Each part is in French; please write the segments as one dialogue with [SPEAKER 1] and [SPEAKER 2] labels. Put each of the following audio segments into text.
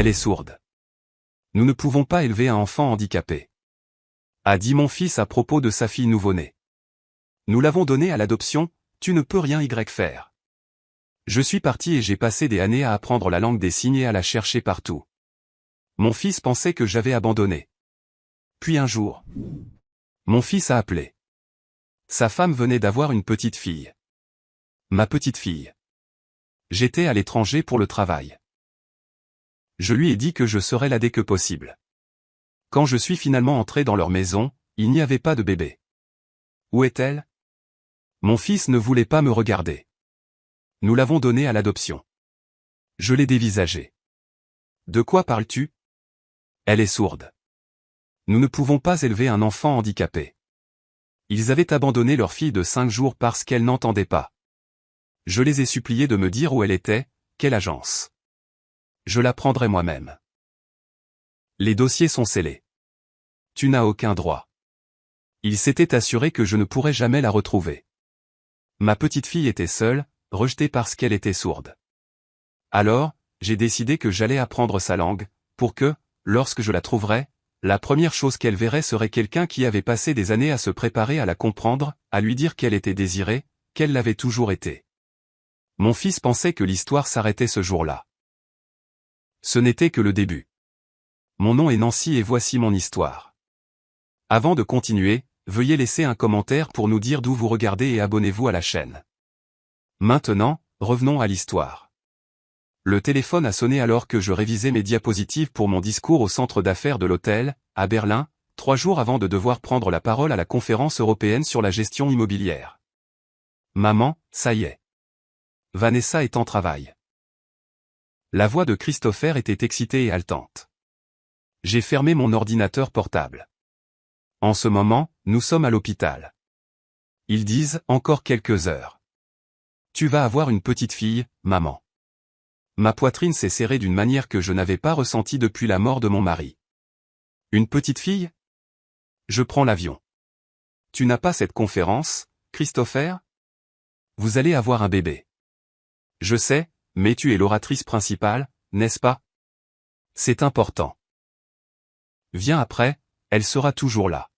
[SPEAKER 1] Elle est sourde. Nous ne pouvons pas élever un enfant handicapé. A dit mon fils à propos de sa fille nouveau-née. Nous l'avons donnée à l'adoption, tu ne peux rien y faire. Je suis parti et j'ai passé des années à apprendre la langue des signes et à la chercher partout. Mon fils pensait que j'avais abandonné. Puis un jour, mon fils a appelé. Sa femme venait d'avoir une petite fille. Ma petite fille. J'étais à l'étranger pour le travail. Je lui ai dit que je serais là dès que possible. Quand je suis finalement entré dans leur maison, il n'y avait pas de bébé. Où est-elle? Mon fils ne voulait pas me regarder. Nous l'avons donnée à l'adoption. Je l'ai dévisagée. De quoi parles-tu? Elle est sourde. Nous ne pouvons pas élever un enfant handicapé. Ils avaient abandonné leur fille de 5 jours parce qu'elle n'entendait pas. Je les ai suppliés de me dire où elle était, quelle agence. Je la prendrai moi-même. Les dossiers sont scellés. Tu n'as aucun droit. Il s'était assuré que je ne pourrais jamais la retrouver. Ma petite fille était seule, rejetée parce qu'elle était sourde. Alors, j'ai décidé que j'allais apprendre sa langue, pour que, lorsque je la trouverais, la première chose qu'elle verrait serait quelqu'un qui avait passé des années à se préparer à la comprendre, à lui dire qu'elle était désirée, qu'elle l'avait toujours été. Mon fils pensait que l'histoire s'arrêtait ce jour-là. Ce n'était que le début. Mon nom est Nancy et voici mon histoire. Avant de continuer, veuillez laisser un commentaire pour nous dire d'où vous regardez et abonnez-vous à la chaîne. Maintenant, revenons à l'histoire. Le téléphone a sonné alors que je révisais mes diapositives pour mon discours au centre d'affaires de l'hôtel, à Berlin, 3 jours avant de devoir prendre la parole à la conférence européenne sur la gestion immobilière. Maman, ça y est. Vanessa est en travail. La voix de Christopher était excitée et haletante. J'ai fermé mon ordinateur portable. En ce moment, nous sommes à l'hôpital. Ils disent, encore quelques heures. Tu vas avoir une petite fille, maman. Ma poitrine s'est serrée d'une manière que je n'avais pas ressentie depuis la mort de mon mari. Une petite fille? Je prends l'avion. Tu n'as pas cette conférence, Christopher? Vous allez avoir un bébé. Je sais, mais tu es l'oratrice principale, n'est-ce pas? C'est important. Viens après, elle sera toujours là.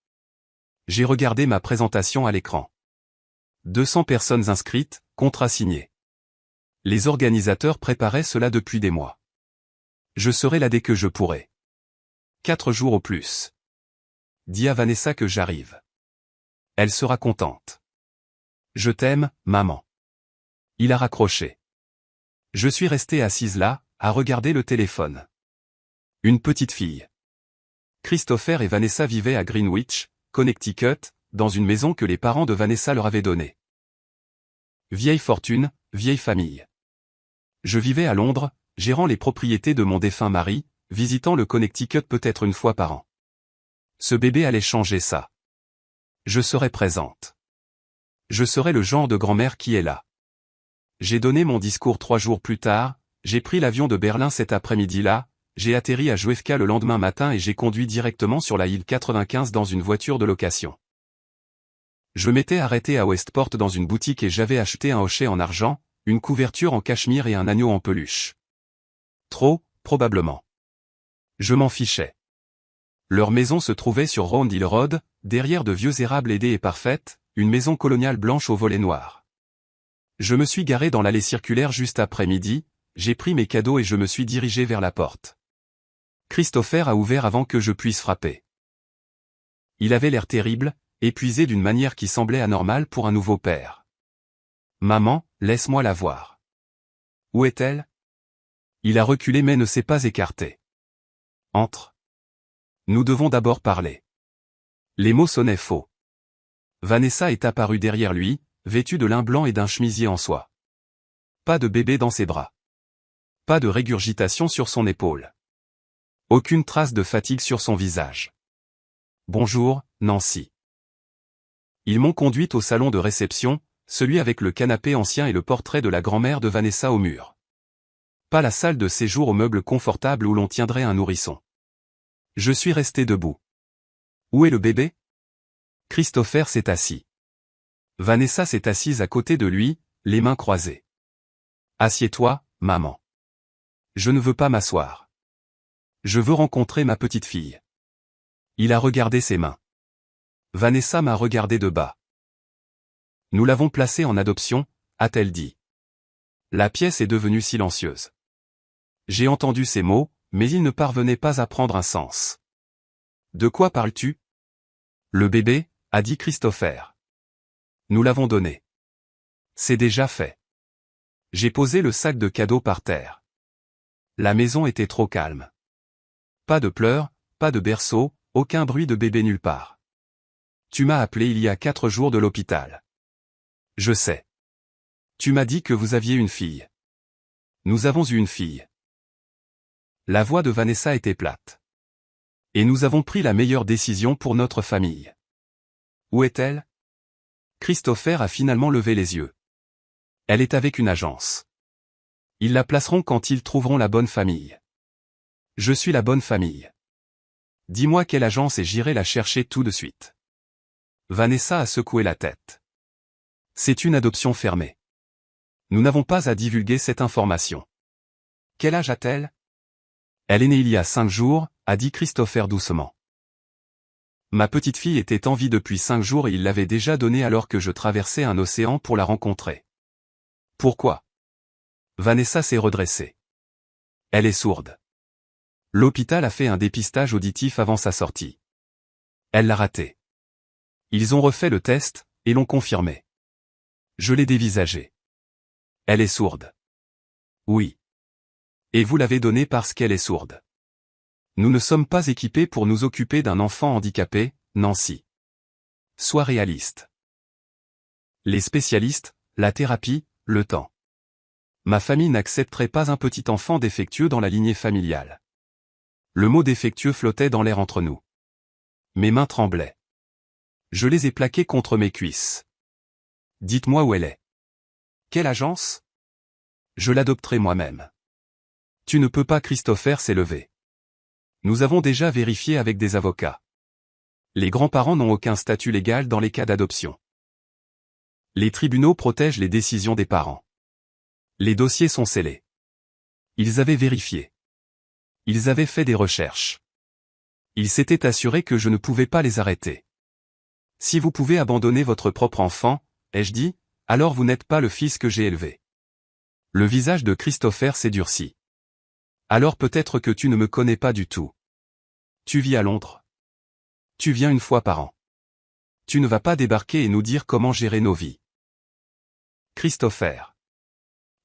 [SPEAKER 1] J'ai regardé ma présentation à l'écran. 200 personnes inscrites, contrat signé. Les organisateurs préparaient cela depuis des mois. Je serai là dès que je pourrai. 4 jours au plus. Dis à Vanessa que j'arrive. Elle sera contente. Je t'aime, maman. Il a raccroché. Je suis restée assise là, à regarder le téléphone. Une petite fille. Christopher et Vanessa vivaient à Greenwich, Connecticut, dans une maison que les parents de Vanessa leur avaient donnée. Vieille fortune, vieille famille. Je vivais à Londres, gérant les propriétés de mon défunt mari, visitant le Connecticut peut-être une fois par an. Ce bébé allait changer ça. Je serai présente. Je serai le genre de grand-mère qui est là. J'ai donné mon discours 3 jours plus tard, j'ai pris l'avion de Berlin cet après-midi-là, j'ai atterri à Juevka le lendemain matin et j'ai conduit directement sur la île 95 dans une voiture de location. Je m'étais arrêté à Westport dans une boutique et j'avais acheté un hochet en argent, une couverture en cachemire et un agneau en peluche. Trop, probablement. Je m'en fichais. Leur maison se trouvait sur Round Hill Road, derrière de vieux érables aidés et parfaite, une maison coloniale blanche aux volets noirs. Je me suis garé dans l'allée circulaire juste après midi, j'ai pris mes cadeaux et je me suis dirigé vers la porte. Christopher a ouvert avant que je puisse frapper. Il avait l'air terrible, épuisé d'une manière qui semblait anormale pour un nouveau père. Maman, laisse-moi la voir. Où est-elle? Il a reculé mais ne s'est pas écarté. Entre. Nous devons d'abord parler. Les mots sonnaient faux. Vanessa est apparue derrière lui, vêtue de lin blanc et d'un chemisier en soie. Pas de bébé dans ses bras. Pas de régurgitation sur son épaule. Aucune trace de fatigue sur son visage. Bonjour, Nancy. Ils m'ont conduite au salon de réception, celui avec le canapé ancien et le portrait de la grand-mère de Vanessa au mur. Pas la salle de séjour aux meubles confortables où l'on tiendrait un nourrisson. Je suis resté debout. Où est le bébé? Christopher s'est assis. Vanessa s'est assise à côté de lui, les mains croisées. Assieds-toi, maman. Je ne veux pas m'asseoir. Je veux rencontrer ma petite fille. Il a regardé ses mains. Vanessa m'a regardé de bas. Nous l'avons placée en adoption, a-t-elle dit. La pièce est devenue silencieuse. J'ai entendu ces mots, mais ils ne parvenaient pas à prendre un sens. De quoi parles-tu? Le bébé, a dit Christopher. Nous l'avons donné. C'est déjà fait. J'ai posé le sac de cadeaux par terre. La maison était trop calme. Pas de pleurs, pas de berceau, aucun bruit de bébé nulle part. Tu m'as appelé il y a 4 jours de l'hôpital. Je sais. Tu m'as dit que vous aviez une fille. Nous avons eu une fille. La voix de Vanessa était plate. Et nous avons pris la meilleure décision pour notre famille. Où est-elle? Christopher a finalement levé les yeux. Elle est avec une agence. Ils la placeront quand ils trouveront la bonne famille. Je suis la bonne famille. Dis-moi quelle agence et j'irai la chercher tout de suite. Vanessa a secoué la tête. C'est une adoption fermée. Nous n'avons pas à divulguer cette information. Quel âge a-t-elle? Elle est née il y a 5 jours, a dit Christopher doucement. Ma petite fille était en vie depuis 5 jours et il l'avait déjà donnée alors que je traversais un océan pour la rencontrer. Pourquoi? Vanessa s'est redressée. Elle est sourde. L'hôpital a fait un dépistage auditif avant sa sortie. Elle l'a raté. Ils ont refait le test, et l'ont confirmé. Je l'ai dévisagée. Elle est sourde. Oui. Et vous l'avez donnée parce qu'elle est sourde. Nous ne sommes pas équipés pour nous occuper d'un enfant handicapé, Nancy. Sois réaliste. Les spécialistes, la thérapie, le temps. Ma famille n'accepterait pas un petit enfant défectueux dans la lignée familiale. Le mot défectueux flottait dans l'air entre nous. Mes mains tremblaient. Je les ai plaquées contre mes cuisses. Dites-moi où elle est. Quelle agence? Je l'adopterai moi-même. Tu ne peux pas. Christopher s'est levé. Nous avons déjà vérifié avec des avocats. Les grands-parents n'ont aucun statut légal dans les cas d'adoption. Les tribunaux protègent les décisions des parents. Les dossiers sont scellés. Ils avaient vérifié. Ils avaient fait des recherches. Ils s'étaient assurés que je ne pouvais pas les arrêter. Si vous pouvez abandonner votre propre enfant, ai-je dit, alors vous n'êtes pas le fils que j'ai élevé. Le visage de Christopher s'est durci. Alors peut-être que tu ne me connais pas du tout. Tu vis à Londres. Tu viens une fois par an. Tu ne vas pas débarquer et nous dire comment gérer nos vies. Christopher.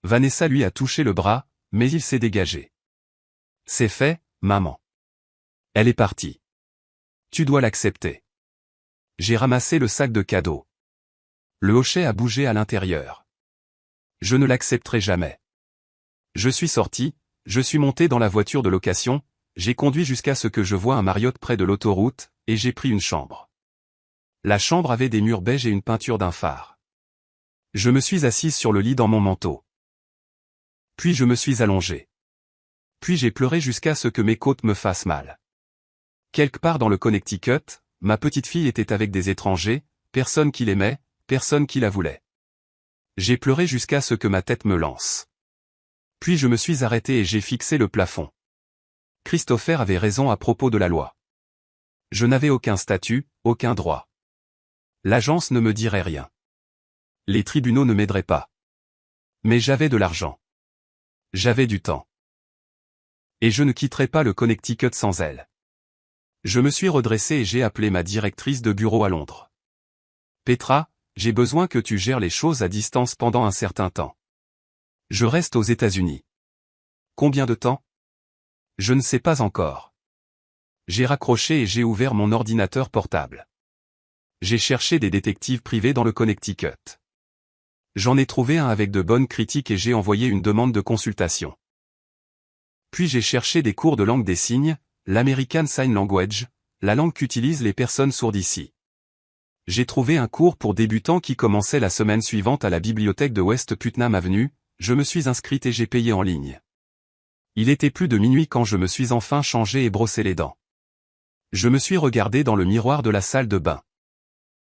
[SPEAKER 1] Vanessa lui a touché le bras, mais il s'est dégagé. C'est fait, maman. Elle est partie. Tu dois l'accepter. J'ai ramassé le sac de cadeaux. Le hochet a bougé à l'intérieur. Je ne l'accepterai jamais. Je suis sorti, je suis monté dans la voiture de location, j'ai conduit jusqu'à ce que je voie un Marriott près de l'autoroute, et j'ai pris une chambre. La chambre avait des murs beige et une peinture d'un phare. Je me suis assise sur le lit dans mon manteau. Puis je me suis allongé. Puis j'ai pleuré jusqu'à ce que mes côtes me fassent mal. Quelque part dans le Connecticut, ma petite fille était avec des étrangers, personne qui l'aimait, personne qui la voulait. J'ai pleuré jusqu'à ce que ma tête me lance. Puis je me suis arrêté et j'ai fixé le plafond. Christopher avait raison à propos de la loi. Je n'avais aucun statut, aucun droit. L'agence ne me dirait rien. Les tribunaux ne m'aideraient pas. Mais j'avais de l'argent. J'avais du temps. Et je ne quitterais pas le Connecticut sans elle. Je me suis redressé et j'ai appelé ma directrice de bureau à Londres. Petra, j'ai besoin que tu gères les choses à distance pendant un certain temps. Je reste aux États-Unis. Combien de temps? Je ne sais pas encore. J'ai raccroché et j'ai ouvert mon ordinateur portable. J'ai cherché des détectives privés dans le Connecticut. J'en ai trouvé un avec de bonnes critiques et j'ai envoyé une demande de consultation. Puis j'ai cherché des cours de langue des signes, l'American Sign Language, la langue qu'utilisent les personnes sourdes ici. J'ai trouvé un cours pour débutants qui commençait la semaine suivante à la bibliothèque de West Putnam Avenue, je me suis inscrite et j'ai payé en ligne. Il était plus de minuit quand je me suis enfin changé et brossé les dents. Je me suis regardé dans le miroir de la salle de bain.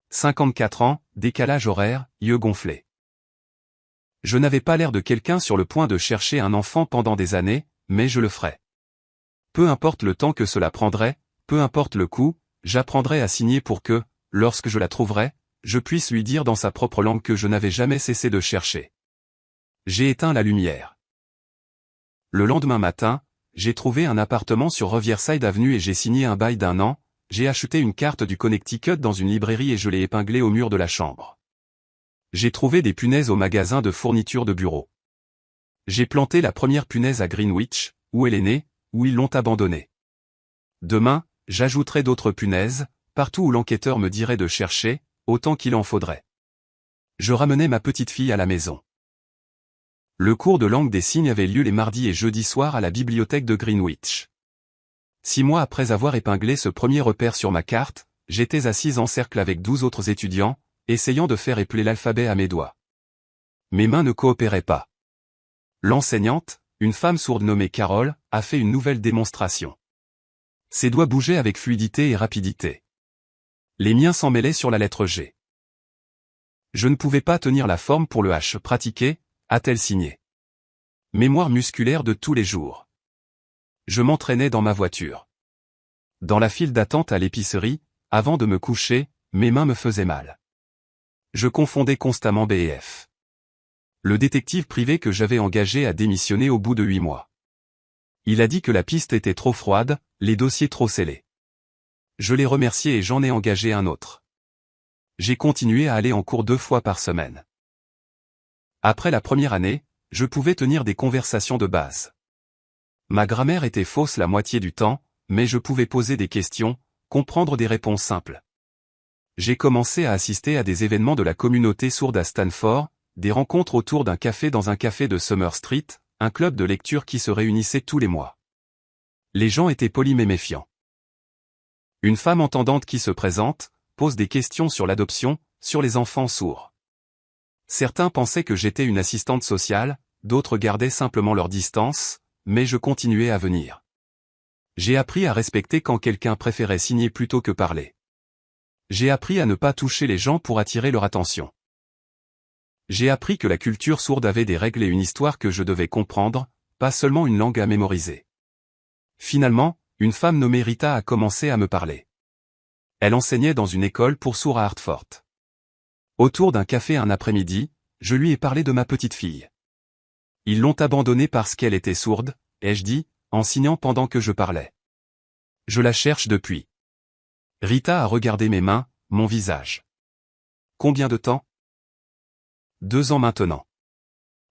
[SPEAKER 1] 54 ans, décalage horaire, yeux gonflés. Je n'avais pas l'air de quelqu'un sur le point de chercher un enfant pendant des années, mais je le ferai. Peu importe le temps que cela prendrait, peu importe le coût, j'apprendrai à signer pour que, lorsque je la trouverai, je puisse lui dire dans sa propre langue que je n'avais jamais cessé de chercher. J'ai éteint la lumière. Le lendemain matin, j'ai trouvé un appartement sur Riverside Avenue et j'ai signé un bail d'1 an. J'ai acheté une carte du Connecticut dans une librairie et je l'ai épinglée au mur de la chambre. J'ai trouvé des punaises au magasin de fournitures de bureau. J'ai planté la première punaise à Greenwich, où elle est née, où ils l'ont abandonnée. Demain, j'ajouterai d'autres punaises, partout où l'enquêteur me dirait de chercher, autant qu'il en faudrait. Je ramenai ma petite fille à la maison. Le cours de langue des signes avait lieu les mardis et jeudis soirs à la bibliothèque de Greenwich. 6 mois après avoir épinglé ce premier repère sur ma carte, j'étais assise en cercle avec 12 autres étudiants, essayant de faire épeler l'alphabet à mes doigts. Mes mains ne coopéraient pas. L'enseignante, une femme sourde nommée Carole, a fait une nouvelle démonstration. Ses doigts bougeaient avec fluidité et rapidité. Les miens s'en mêlaient sur la lettre G. Je ne pouvais pas tenir la forme pour le H. Pratiquer, a-t-elle signé. Mémoire musculaire de tous les jours. Je m'entraînais dans ma voiture. Dans la file d'attente à l'épicerie, avant de me coucher, mes mains me faisaient mal. Je confondais constamment B et F. Le détective privé que j'avais engagé a démissionné au bout de 8 mois. Il a dit que la piste était trop froide, les dossiers trop scellés. Je l'ai remercié et j'en ai engagé un autre. J'ai continué à aller en cours 2 fois par semaine. Après la première année, je pouvais tenir des conversations de base. Ma grammaire était fausse la moitié du temps, mais je pouvais poser des questions, comprendre des réponses simples. J'ai commencé à assister à des événements de la communauté sourde à Stanford, des rencontres autour d'un café dans un café de Summer Street, un club de lecture qui se réunissait tous les mois. Les gens étaient polis mais méfiants. Une femme entendante qui se présente, pose des questions sur l'adoption, sur les enfants sourds. Certains pensaient que j'étais une assistante sociale, d'autres gardaient simplement leur distance, mais je continuais à venir. J'ai appris à respecter quand quelqu'un préférait signer plutôt que parler. J'ai appris à ne pas toucher les gens pour attirer leur attention. J'ai appris que la culture sourde avait des règles et une histoire que je devais comprendre, pas seulement une langue à mémoriser. Finalement, une femme nommée Rita a commencé à me parler. Elle enseignait dans une école pour sourds à Hartford. Autour d'un café un après-midi, je lui ai parlé de ma petite fille. Ils l'ont abandonnée parce qu'elle était sourde, ai-je dit, en signant pendant que je parlais. Je la cherche depuis. Rita a regardé mes mains, mon visage. Combien de temps ? 2 ans maintenant.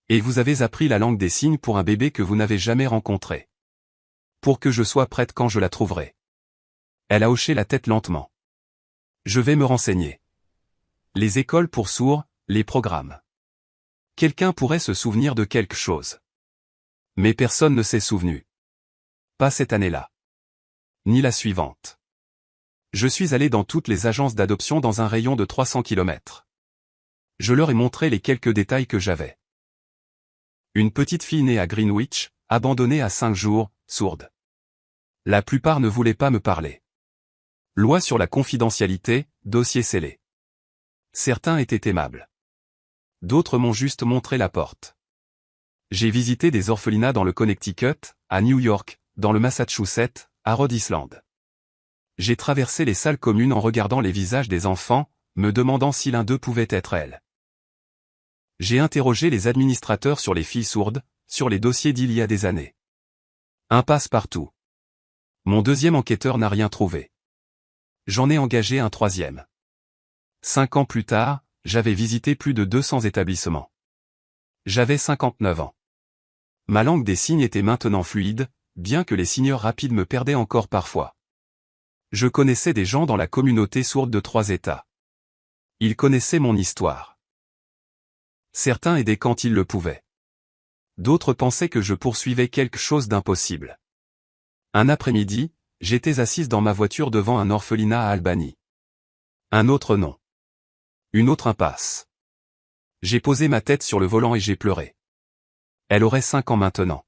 [SPEAKER 1] Et vous avez appris la langue des signes pour un bébé que vous n'avez jamais rencontré. Pour que je sois prête quand je la trouverai. Elle a hoché la tête lentement. Je vais me renseigner. Les écoles pour sourds, les programmes. Quelqu'un pourrait se souvenir de quelque chose. Mais personne ne s'est souvenu. Pas cette année-là. Ni la suivante. Je suis allé dans toutes les agences d'adoption dans un rayon de 300 km. Je leur ai montré les quelques détails que j'avais. Une petite fille née à Greenwich, abandonnée à 5 jours, sourde. La plupart ne voulaient pas me parler. Loi sur la confidentialité, dossier scellé. Certains étaient aimables. D'autres m'ont juste montré la porte. J'ai visité des orphelinats dans le Connecticut, à New York, dans le Massachusetts, à Rhode Island. J'ai traversé les salles communes en regardant les visages des enfants, me demandant si l'un d'eux pouvait être elle. J'ai interrogé les administrateurs sur les filles sourdes, sur les dossiers d'il y a des années. Impasse partout. Mon deuxième enquêteur n'a rien trouvé. J'en ai engagé un troisième. 5 ans plus tard, j'avais visité plus de 200 établissements. J'avais 59 ans. Ma langue des signes était maintenant fluide, bien que les signeurs rapides me perdaient encore parfois. Je connaissais des gens dans la communauté sourde de 3 États. Ils connaissaient mon histoire. Certains aidaient quand ils le pouvaient. D'autres pensaient que je poursuivais quelque chose d'impossible. Un après-midi, j'étais assise dans ma voiture devant un orphelinat à Albany. Un autre non. Une autre impasse. J'ai posé ma tête sur le volant et j'ai pleuré. Elle aurait 5 ans maintenant.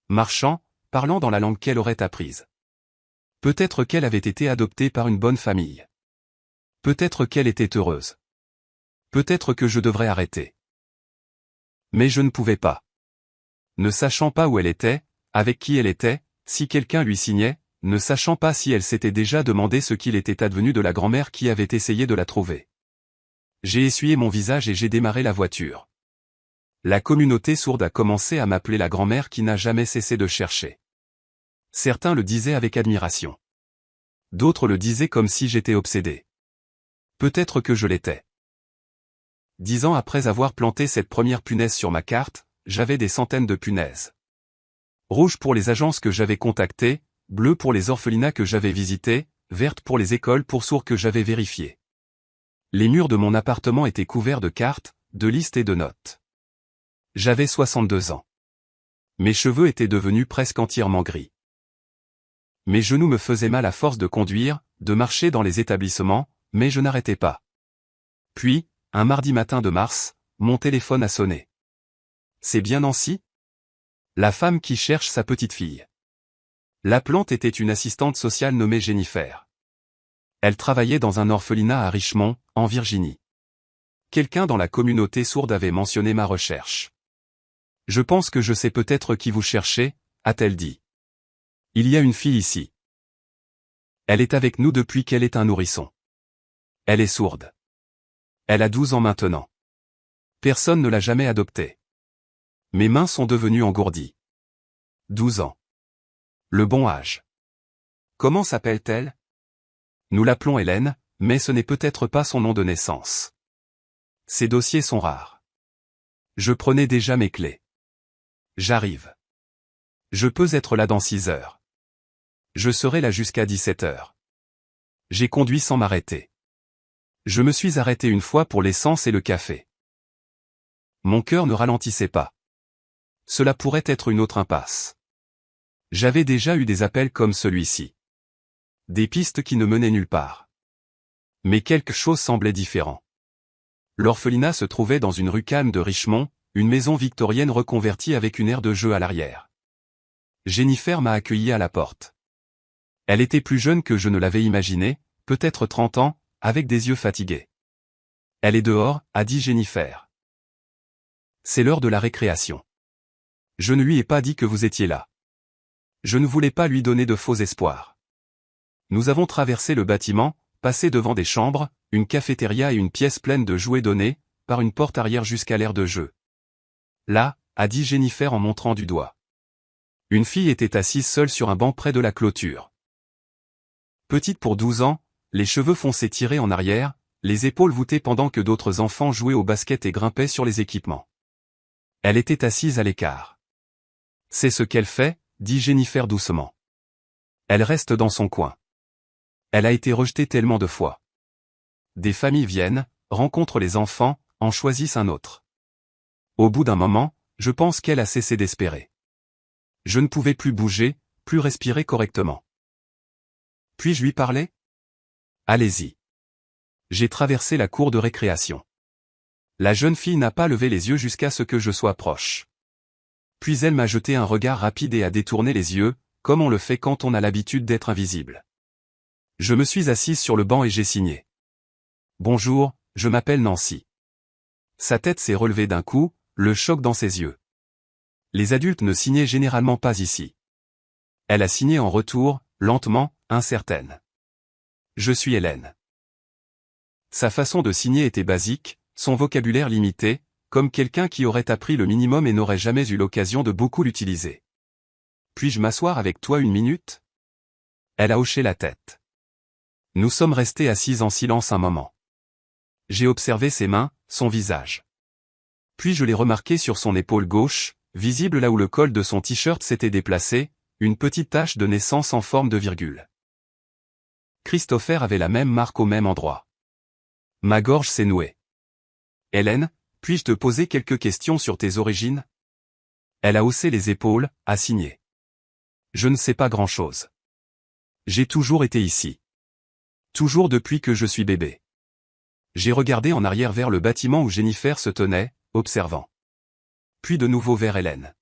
[SPEAKER 1] Marchant, parlant dans la langue qu'elle aurait apprise. Peut-être qu'elle avait été adoptée par une bonne famille. Peut-être qu'elle était heureuse. Peut-être que je devrais arrêter. Mais je ne pouvais pas. Ne sachant pas où elle était, avec qui elle était, si quelqu'un lui signait, ne sachant pas si elle s'était déjà demandé ce qu'il était advenu de la grand-mère qui avait essayé de la trouver. J'ai essuyé mon visage et j'ai démarré la voiture. La communauté sourde a commencé à m'appeler la grand-mère qui n'a jamais cessé de chercher. Certains le disaient avec admiration. D'autres le disaient comme si j'étais obsédé. Peut-être que je l'étais. 10 ans après avoir planté cette première punaise sur ma carte, j'avais des centaines de punaises. Rouge pour les agences que j'avais contactées, bleu pour les orphelinats que j'avais visités, verte pour les écoles pour sourds que j'avais vérifiées. Les murs de mon appartement étaient couverts de cartes, de listes et de notes. J'avais 62 ans. Mes cheveux étaient devenus presque entièrement gris. Mes genoux me faisaient mal à force de conduire, de marcher dans les établissements, mais je n'arrêtais pas. Puis, un mardi matin de mars, mon téléphone a sonné. C'est bien Nancy? La femme qui cherche sa petite fille. L'appelante était une assistante sociale nommée Jennifer. Elle travaillait dans un orphelinat à Richmond, en Virginie. Quelqu'un dans la communauté sourde avait mentionné ma recherche. Je pense que je sais peut-être qui vous cherchez, a-t-elle dit. Il y a une fille ici. Elle est avec nous depuis qu'elle est un nourrisson. Elle est sourde. Elle a 12 ans maintenant. Personne ne l'a jamais adoptée. Mes mains sont devenues engourdies. 12 ans. Le bon âge. Comment s'appelle-t-elle? Nous l'appelons Hélène, mais ce n'est peut-être pas son nom de naissance. Ces dossiers sont rares. Je prenais déjà mes clés. J'arrive. Je peux être là dans 6 heures. Je serai là jusqu'à 17 heures. J'ai conduit sans m'arrêter. Je me suis arrêté une fois pour l'essence et le café. Mon cœur ne ralentissait pas. Cela pourrait être une autre impasse. J'avais déjà eu des appels comme celui-ci. Des pistes qui ne menaient nulle part. Mais quelque chose semblait différent. L'orphelinat se trouvait dans une rue calme de Richmond, une maison victorienne reconvertie avec une aire de jeu à l'arrière. Jennifer m'a accueilli à la porte. Elle était plus jeune que je ne l'avais imaginé, peut-être 30 ans, avec des yeux fatigués. Elle est dehors, a dit Jennifer. C'est l'heure de la récréation. Je ne lui ai pas dit que vous étiez là. Je ne voulais pas lui donner de faux espoirs. Nous avons traversé le bâtiment, passé devant des chambres, une cafétéria et une pièce pleine de jouets donnés, par une porte arrière jusqu'à l'aire de jeu. Là, a dit Jennifer en montrant du doigt. Une fille était assise seule sur un banc près de la clôture. Petite pour 12 ans, les cheveux foncés tirés en arrière, les épaules voûtées pendant que d'autres enfants jouaient au basket et grimpaient sur les équipements. Elle était assise à l'écart. C'est ce qu'elle fait, dit Jennifer doucement. Elle reste dans son coin. Elle a été rejetée tellement de fois. Des familles viennent, rencontrent les enfants, en choisissent un autre. Au bout d'un moment, je pense qu'elle a cessé d'espérer. Je ne pouvais plus bouger, plus respirer correctement. Puis-je lui parler? Allez-y. J'ai traversé la cour de récréation. La jeune fille n'a pas levé les yeux jusqu'à ce que je sois proche. Puis elle m'a jeté un regard rapide et a détourné les yeux, comme on le fait quand on a l'habitude d'être invisible. Je me suis assise sur le banc et j'ai signé. Bonjour, je m'appelle Nancy. Sa tête s'est relevée d'un coup, le choc dans ses yeux. Les adultes ne signaient généralement pas ici. Elle a signé en retour, lentement, incertaine. Je suis Hélène. Sa façon de signer était basique, son vocabulaire limité, comme quelqu'un qui aurait appris le minimum et n'aurait jamais eu l'occasion de beaucoup l'utiliser. Puis-je m'asseoir avec toi une minute? Elle a hoché la tête. Nous sommes restés assis en silence un moment. J'ai observé ses mains, son visage. Puis je l'ai remarqué sur son épaule gauche, visible là où le col de son t-shirt s'était déplacé, une petite tache de naissance en forme de virgule. Christopher avait la même marque au même endroit. Ma gorge s'est nouée. Hélène, puis-je te poser quelques questions sur tes origines? Elle a haussé les épaules, a signé. Je ne sais pas grand-chose. J'ai toujours été ici. Toujours depuis que je suis bébé. J'ai regardé en arrière vers le bâtiment où Jennifer se tenait, observant. Puis de nouveau vers Hélène.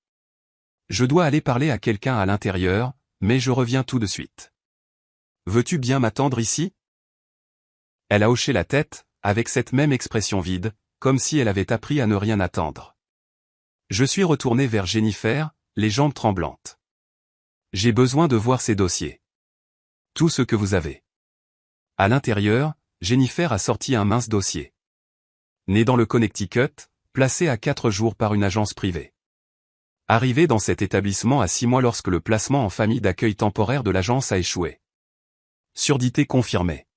[SPEAKER 1] Je dois aller parler à quelqu'un à l'intérieur, mais je reviens tout de suite. Veux-tu bien m'attendre ici? Elle a hoché la tête, avec cette même expression vide, comme si elle avait appris à ne rien attendre. Je suis retourné vers Jennifer, les jambes tremblantes. J'ai besoin de voir ces dossiers. Tout ce que vous avez. À l'intérieur, Jennifer a sorti un mince dossier. Né dans le Connecticut, placé à 4 jours par une agence privée. Arrivé dans cet établissement à 6 mois lorsque le placement en famille d'accueil temporaire de l'agence a échoué. Surdité confirmée.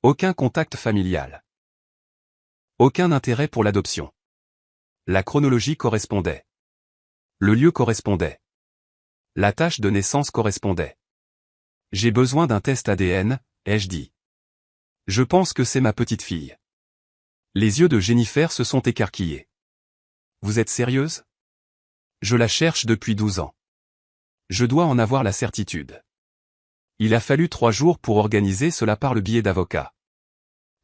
[SPEAKER 1] Aucun contact familial. Aucun intérêt pour l'adoption. La chronologie correspondait. Le lieu correspondait. La tâche de naissance correspondait. J'ai besoin d'un test ADN, ai-je dit. Je pense que c'est ma petite fille. Les yeux de Jennifer se sont écarquillés. Vous êtes sérieuse? Je la cherche depuis 12 ans. Je dois en avoir la certitude. Il a fallu 3 jours pour organiser cela par le biais d'avocats.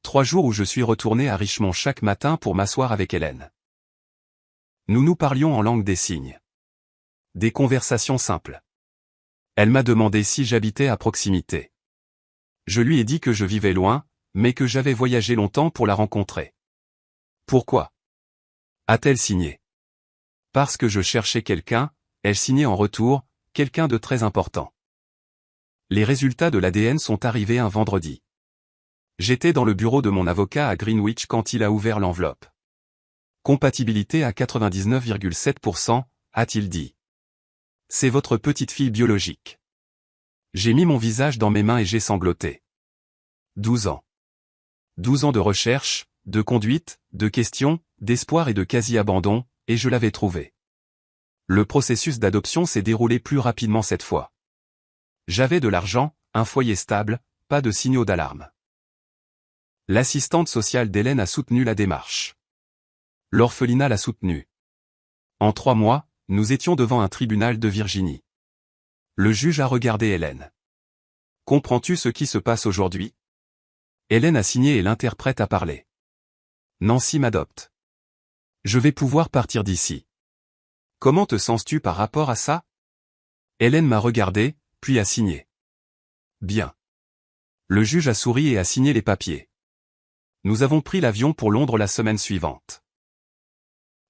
[SPEAKER 1] 3 jours où je suis retourné à Richmond chaque matin pour m'asseoir avec Hélène. Nous nous parlions en langue des signes. Des conversations simples. Elle m'a demandé si j'habitais à proximité. Je lui ai dit que je vivais loin, mais que j'avais voyagé longtemps pour la rencontrer. Pourquoi a-t-elle signé? Parce que je cherchais quelqu'un, elle signait en retour, quelqu'un de très important. Les résultats de l'ADN sont arrivés un vendredi. J'étais dans le bureau de mon avocat à Greenwich quand il a ouvert l'enveloppe. Compatibilité à 99,7%, a-t-il dit. C'est votre petite fille biologique. J'ai mis mon visage dans mes mains et j'ai sangloté. 12 ans. 12 ans de recherche, de conduite, de questions, d'espoir et de quasi-abandon, et je l'avais trouvé. Le processus d'adoption s'est déroulé plus rapidement cette fois. J'avais de l'argent, un foyer stable, pas de signaux d'alarme. L'assistante sociale d'Hélène a soutenu la démarche. L'orphelinat l'a soutenue. En 3 mois, nous étions devant un tribunal de Virginie. Le juge a regardé Hélène. Comprends-tu ce qui se passe aujourd'hui? Hélène a signé et l'interprète a parlé. Nancy m'adopte. Je vais pouvoir partir d'ici. Comment te sens-tu par rapport à ça? Hélène m'a regardé, puis a signé. Bien. Le juge a souri et a signé les papiers. Nous avons pris l'avion pour Londres la semaine suivante.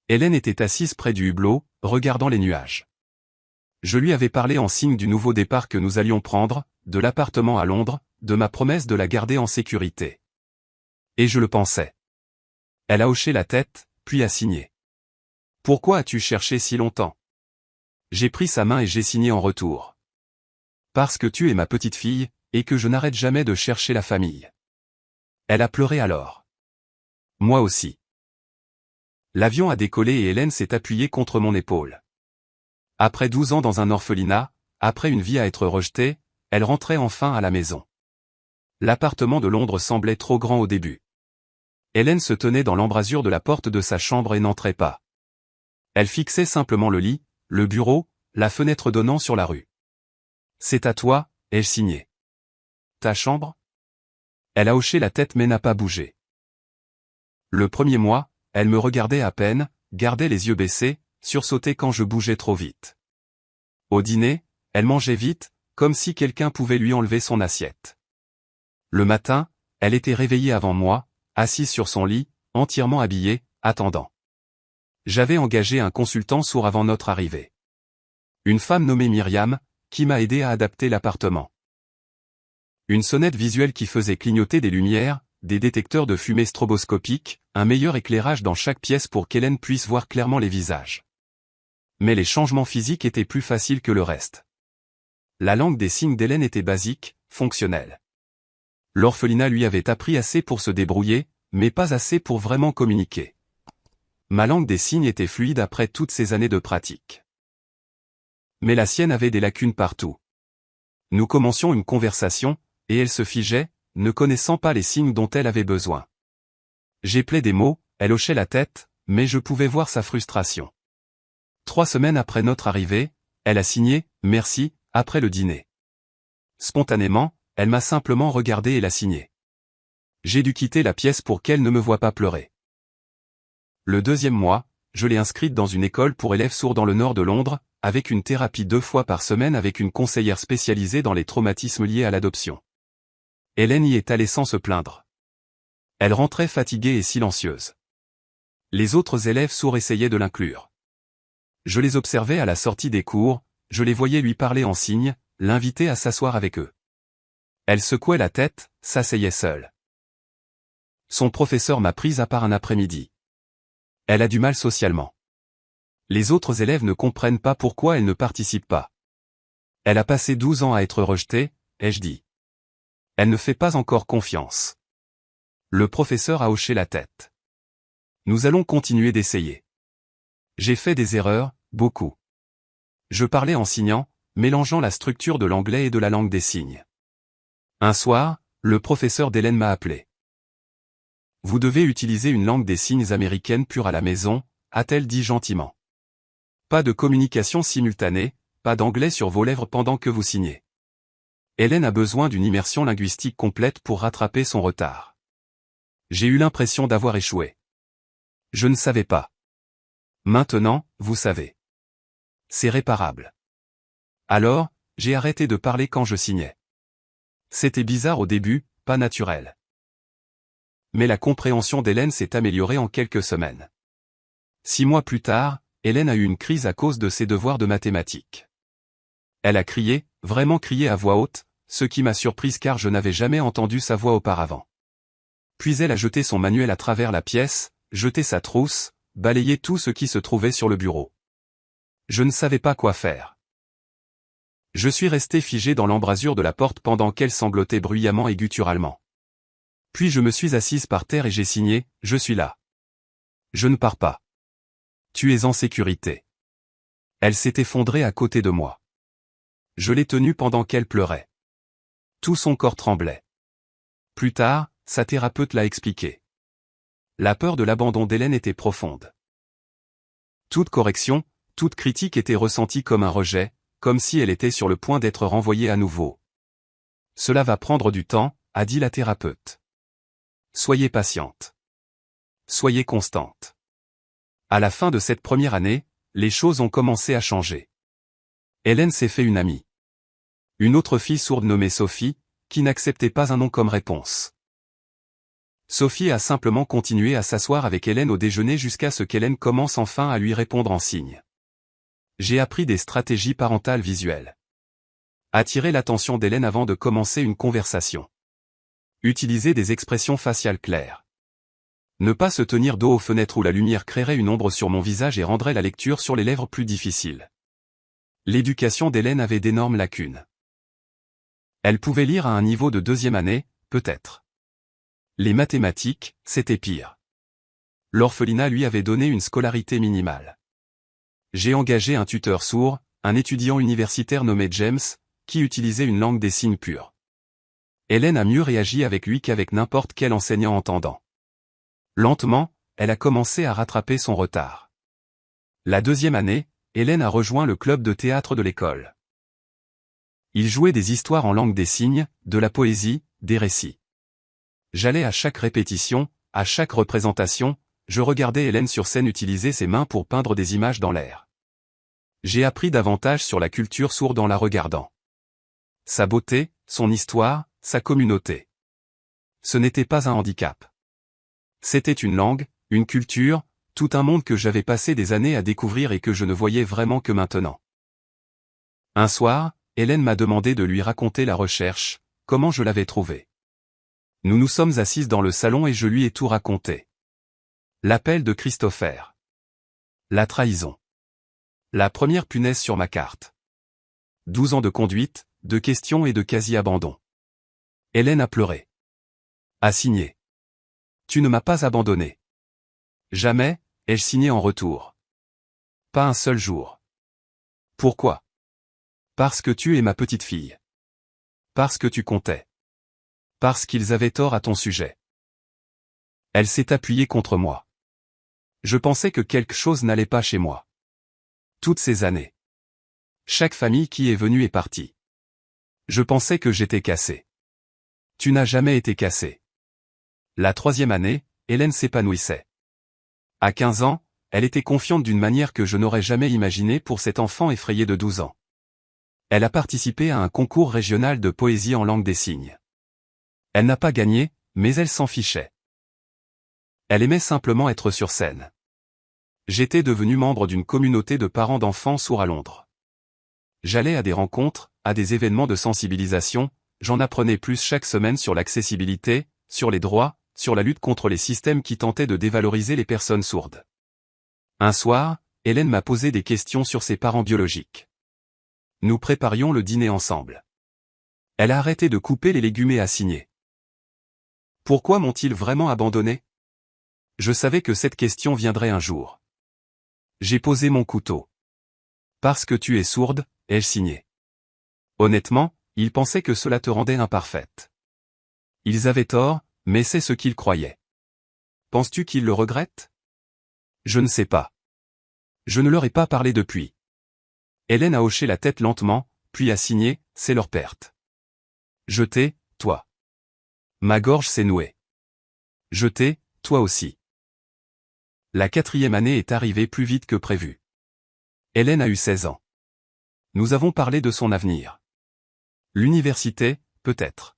[SPEAKER 1] Hélène était assise près du hublot, regardant les nuages. Je lui avais parlé en signe du nouveau départ que nous allions prendre, de l'appartement à Londres, de ma promesse de la garder en sécurité. Et je le pensais. Elle a hoché la tête, puis a signé. Pourquoi as-tu cherché si longtemps? J'ai pris sa main et j'ai signé en retour. Parce que tu es ma petite fille, et que je n'arrête jamais de chercher la famille. Elle a pleuré alors. Moi aussi. L'avion a décollé et Hélène s'est appuyée contre mon épaule. Après 12 ans dans un orphelinat, après une vie à être rejetée, elle rentrait enfin à la maison. L'appartement de Londres semblait trop grand au début. Hélène se tenait dans l'embrasure de la porte de sa chambre et n'entrait pas. Elle fixait simplement le lit, le bureau, la fenêtre donnant sur la rue. C'est à toi, ai-je signé. Ta chambre? Elle a hoché la tête mais n'a pas bougé. Le premier mois, elle me regardait à peine, gardait les yeux baissés, sursautait quand je bougeais trop vite. Au dîner, elle mangeait vite, comme si quelqu'un pouvait lui enlever son assiette. Le matin, elle était réveillée avant moi, assise sur son lit, entièrement habillée, attendant. J'avais engagé un consultant sourd avant notre arrivée. Une femme nommée Myriam, qui m'a aidé à adapter l'appartement. Une sonnette visuelle qui faisait clignoter des lumières, des détecteurs de fumée stroboscopiques, un meilleur éclairage dans chaque pièce pour qu'Hélène puisse voir clairement les visages. Mais les changements physiques étaient plus faciles que le reste. La langue des signes d'Hélène était basique, fonctionnelle. L'orphelinat lui avait appris assez pour se débrouiller, mais pas assez pour vraiment communiquer. Ma langue des signes était fluide après toutes ces années de pratique. Mais la sienne avait des lacunes partout. Nous commencions une conversation, et elle se figeait, ne connaissant pas les signes dont elle avait besoin. J'éplais des mots, elle hochait la tête, mais je pouvais voir sa frustration. 3 semaines après notre arrivée, elle a signé « Merci » après le dîner. Spontanément, elle m'a simplement regardé et l'a signé. J'ai dû quitter la pièce pour qu'elle ne me voie pas pleurer. Le 2e mois, je l'ai inscrite dans une école pour élèves sourds dans le nord de Londres, avec une thérapie 2 fois par semaine avec une conseillère spécialisée dans les traumatismes liés à l'adoption. Hélène y est allée sans se plaindre. Elle rentrait fatiguée et silencieuse. Les autres élèves sourds essayaient de l'inclure. Je les observais à la sortie des cours, je les voyais lui parler en signe, l'inviter à s'asseoir avec eux. Elle secouait la tête, s'asseyait seule. Son professeur m'a prise à part un après-midi. Elle a du mal socialement. Les autres élèves ne comprennent pas pourquoi elle ne participe pas. Elle a passé 12 ans à être rejetée, ai-je dit. Elle ne fait pas encore confiance. Le professeur a hoché la tête. Nous allons continuer d'essayer. J'ai fait des erreurs, beaucoup. Je parlais en signant, mélangeant la structure de l'anglais et de la langue des signes. Un soir, le professeur d'Hélène m'a appelé. Vous devez utiliser une langue des signes américaine pure à la maison, a-t-elle dit gentiment. Pas de communication simultanée, pas d'anglais sur vos lèvres pendant que vous signez. Hélène a besoin d'une immersion linguistique complète pour rattraper son retard. J'ai eu l'impression d'avoir échoué. Je ne savais pas. Maintenant, vous savez. C'est réparable. Alors, j'ai arrêté de parler quand je signais. C'était bizarre au début, pas naturel. Mais la compréhension d'Hélène s'est améliorée en quelques semaines. 6 mois plus tard, Hélène a eu une crise à cause de ses devoirs de mathématiques. Elle a crié, vraiment crié à voix haute, ce qui m'a surprise car je n'avais jamais entendu sa voix auparavant. Puis elle a jeté son manuel à travers la pièce, jeté sa trousse, balayé tout ce qui se trouvait sur le bureau. Je ne savais pas quoi faire. Je suis resté figé dans l'embrasure de la porte pendant qu'elle sanglotait bruyamment et gutturalement. Puis je me suis assise par terre et j'ai signé, je suis là. Je ne pars pas. Tu es en sécurité. Elle s'est effondrée à côté de moi. Je l'ai tenue pendant qu'elle pleurait. Tout son corps tremblait. Plus tard, sa thérapeute l'a expliqué. La peur de l'abandon d'Hélène était profonde. Toute correction, toute critique était ressentie comme un rejet, comme si elle était sur le point d'être renvoyée à nouveau. Cela va prendre du temps, a dit la thérapeute. Soyez patiente. Soyez constante. À la fin de cette première année, les choses ont commencé à changer. Hélène s'est fait une amie. Une autre fille sourde nommée Sophie, qui n'acceptait pas un non comme réponse. Sophie a simplement continué à s'asseoir avec Hélène au déjeuner jusqu'à ce qu'Hélène commence enfin à lui répondre en signe. J'ai appris des stratégies parentales visuelles. Attirer l'attention d'Hélène avant de commencer une conversation. Utiliser des expressions faciales claires. Ne pas se tenir dos aux fenêtres où la lumière créerait une ombre sur mon visage et rendrait la lecture sur les lèvres plus difficile. L'éducation d'Hélène avait d'énormes lacunes. Elle pouvait lire à un niveau de 2e année, peut-être. Les mathématiques, c'était pire. L'orphelinat lui avait donné une scolarité minimale. J'ai engagé un tuteur sourd, un étudiant universitaire nommé James, qui utilisait une langue des signes pure. Hélène a mieux réagi avec lui qu'avec n'importe quel enseignant entendant. Lentement, elle a commencé à rattraper son retard. La 2e année, Hélène a rejoint le club de théâtre de l'école. Il jouait des histoires en langue des signes, de la poésie, des récits. J'allais à chaque répétition, à chaque représentation, je regardais Hélène sur scène utiliser ses mains pour peindre des images dans l'air. J'ai appris davantage sur la culture sourde en la regardant. Sa beauté, son histoire, sa communauté. Ce n'était pas un handicap. C'était une langue, une culture, tout un monde que j'avais passé des années à découvrir et que je ne voyais vraiment que maintenant. Un soir, Hélène m'a demandé de lui raconter la recherche, comment je l'avais trouvée. Nous nous sommes assises dans le salon et je lui ai tout raconté. L'appel de Christopher. La trahison. La première punaise sur ma carte. 12 ans de conduite, de questions et de quasi-abandon. Hélène a pleuré. A signé. Tu ne m'as pas abandonné. Jamais, ai-je signé en retour. Pas un seul jour. Pourquoi? Parce que tu es ma petite fille. Parce que tu comptais. Parce qu'ils avaient tort à ton sujet. Elle s'est appuyée contre moi. Je pensais que quelque chose n'allait pas chez moi. Toutes ces années. Chaque famille qui est venue est partie. Je pensais que j'étais cassé. Tu n'as jamais été cassé. La 3e année, Hélène s'épanouissait. À 15 ans, elle était confiante d'une manière que je n'aurais jamais imaginée pour cet enfant effrayé de 12 ans. Elle a participé à un concours régional de poésie en langue des signes. Elle n'a pas gagné, mais elle s'en fichait. Elle aimait simplement être sur scène. J'étais devenu membre d'une communauté de parents d'enfants sourds à Londres. J'allais à des rencontres, à des événements de sensibilisation, j'en apprenais plus chaque semaine sur l'accessibilité, sur les droits, sur la lutte contre les systèmes qui tentaient de dévaloriser les personnes sourdes. Un soir, Hélène m'a posé des questions sur ses parents biologiques. Nous préparions le dîner ensemble. Elle a arrêté de couper les légumes et a signé. Pourquoi m'ont-ils vraiment abandonné? Je savais que cette question viendrait un jour. J'ai posé mon couteau. Parce que tu es sourde, ai-je signé. Honnêtement, ils pensaient que cela te rendait imparfaite. Ils avaient tort, mais c'est ce qu'ils croyaient. Penses-tu qu'ils le regrettent? Je ne sais pas. Je ne leur ai pas parlé depuis. Hélène a hoché la tête lentement, puis a signé, c'est leur perte. Je t'ai, toi. Ma gorge s'est nouée. Je t'ai, toi aussi. La 4e année est arrivée plus vite que prévu. Hélène a eu 16 ans. Nous avons parlé de son avenir. L'université, peut-être.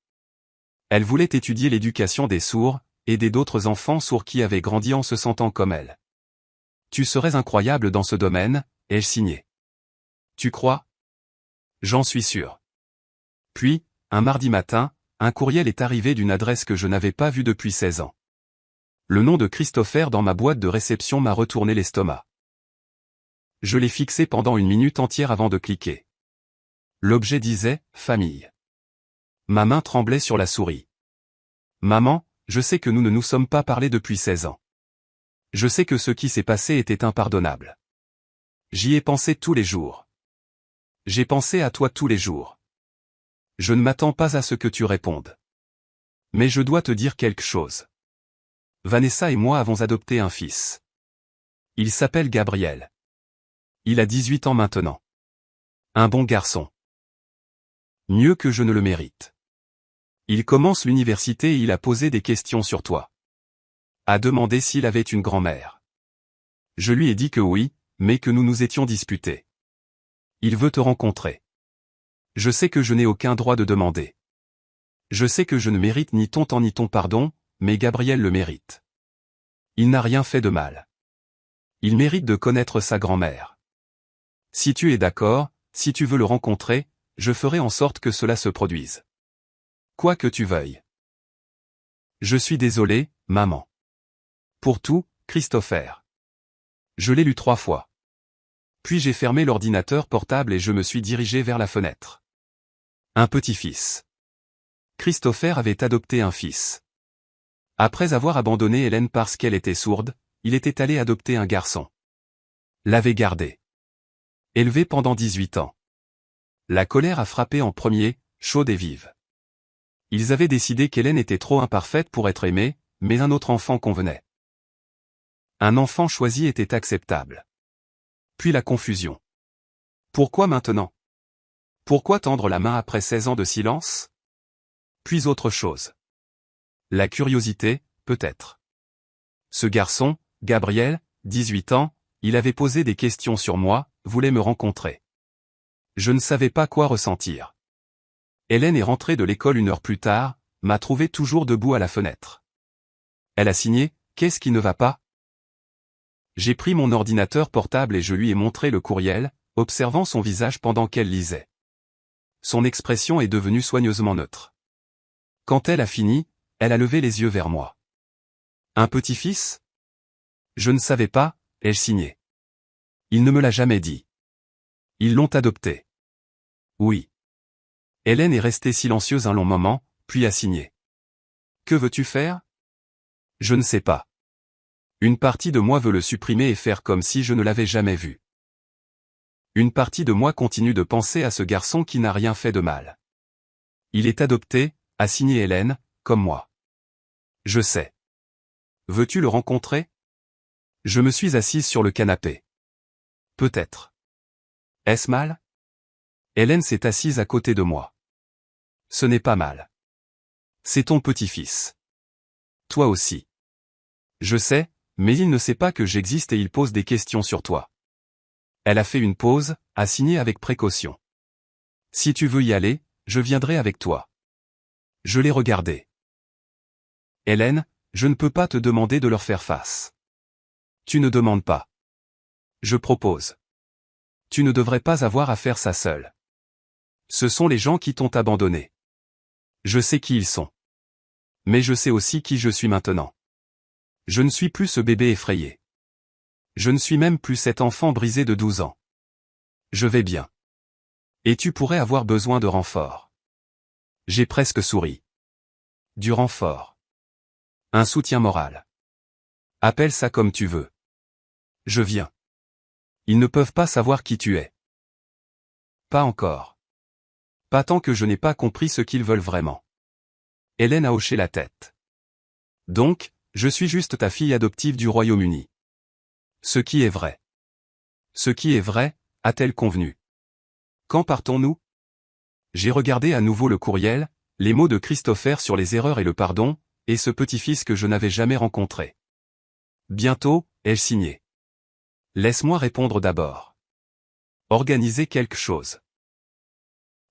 [SPEAKER 1] Elle voulait étudier l'éducation des sourds, aider d'autres enfants sourds qui avaient grandi en se sentant comme elle. Tu serais incroyable dans ce domaine, ai-je signé. Tu crois? J'en suis sûr. Puis, un mardi matin, un courriel est arrivé d'une adresse que je n'avais pas vue depuis 16 ans. Le nom de Christopher dans ma boîte de réception m'a retourné l'estomac. Je l'ai fixé pendant une minute entière avant de cliquer. L'objet disait « Famille ». Ma main tremblait sur la souris. Maman, je sais que nous ne nous sommes pas parlé depuis 16 ans. Je sais que ce qui s'est passé était impardonnable. J'y ai pensé tous les jours. J'ai pensé à toi tous les jours. Je ne m'attends pas à ce que tu répondes. Mais je dois te dire quelque chose. Vanessa et moi avons adopté un fils. Il s'appelle Gabriel. Il a 18 ans maintenant. Un bon garçon. Mieux que je ne le mérite. Il commence l'université et il a posé des questions sur toi. A demandé s'il avait une grand-mère. Je lui ai dit que oui, mais que nous nous étions disputés. Il veut te rencontrer. Je sais que je n'ai aucun droit de demander. Je sais que je ne mérite ni ton temps ni ton pardon, mais Gabriel le mérite. Il n'a rien fait de mal. Il mérite de connaître sa grand-mère. Si tu es d'accord, si tu veux le rencontrer, je ferai en sorte que cela se produise. Quoi que tu veuilles. Je suis désolé, maman. Pour tout, Christopher. Je l'ai lu 3 fois. Puis j'ai fermé l'ordinateur portable et je me suis dirigé vers la fenêtre. Un petit-fils. Christopher avait adopté un fils. Après avoir abandonné Hélène parce qu'elle était sourde, il était allé adopter un garçon. L'avait gardé. Élevé pendant 18 ans. La colère a frappé en premier, chaude et vive. Ils avaient décidé qu'Hélène était trop imparfaite pour être aimée, mais un autre enfant convenait. Un enfant choisi était acceptable. Puis la confusion. Pourquoi maintenant? Pourquoi tendre la main après 16 ans de silence? Puis autre chose. La curiosité, peut-être. Ce garçon, Gabriel, 18 ans, il avait posé des questions sur moi, voulait me rencontrer. Je ne savais pas quoi ressentir. Hélène est rentrée de l'école 1 heure plus tard, m'a trouvé toujours debout à la fenêtre. Elle a signé « Qu'est-ce qui ne va pas ?» J'ai pris mon ordinateur portable et je lui ai montré le courriel, observant son visage pendant qu'elle lisait. Son expression est devenue soigneusement neutre. Quand elle a fini, elle a levé les yeux vers moi. Un petit-fils? Je ne savais pas, ai-je signé. Il ne me l'a jamais dit. Ils l'ont adopté. Oui. Hélène est restée silencieuse un long moment, puis a signé. Que veux-tu faire? Je ne sais pas. Une partie de moi veut le supprimer et faire comme si je ne l'avais jamais vu. Une partie de moi continue de penser à ce garçon qui n'a rien fait de mal. Il est adopté, a signé Hélène, comme moi. Je sais. Veux-tu le rencontrer? Je me suis assise sur le canapé. Peut-être. Est-ce mal? Hélène s'est assise à côté de moi. Ce n'est pas mal. C'est ton petit-fils. Toi aussi. Je sais, mais il ne sait pas que j'existe et il pose des questions sur toi. Elle a fait une pause, a signé avec précaution. Si tu veux y aller, je viendrai avec toi. Je l'ai regardé. Hélène, je ne peux pas te demander de leur faire face. Tu ne demandes pas. Je propose. Tu ne devrais pas avoir à faire ça seul. Ce sont les gens qui t'ont abandonné. Je sais qui ils sont. Mais je sais aussi qui je suis maintenant. Je ne suis plus ce bébé effrayé. Je ne suis même plus cet enfant brisé de 12 ans. Je vais bien. Et tu pourrais avoir besoin de renfort. J'ai presque souri. Du renfort. Un soutien moral. Appelle ça comme tu veux. Je viens. Ils ne peuvent pas savoir qui tu es. Pas encore. Pas tant que je n'ai pas compris ce qu'ils veulent vraiment. Hélène a hoché la tête. Donc, je suis juste ta fille adoptive du Royaume-Uni. Ce qui est vrai. Ce qui est vrai, a-t-elle convenu. Quand partons-nous? J'ai regardé à nouveau le courriel, les mots de Christopher sur les erreurs et le pardon, et ce petit-fils que je n'avais jamais rencontré. Bientôt, ai-je signé. Laisse-moi répondre d'abord. Organiser quelque chose.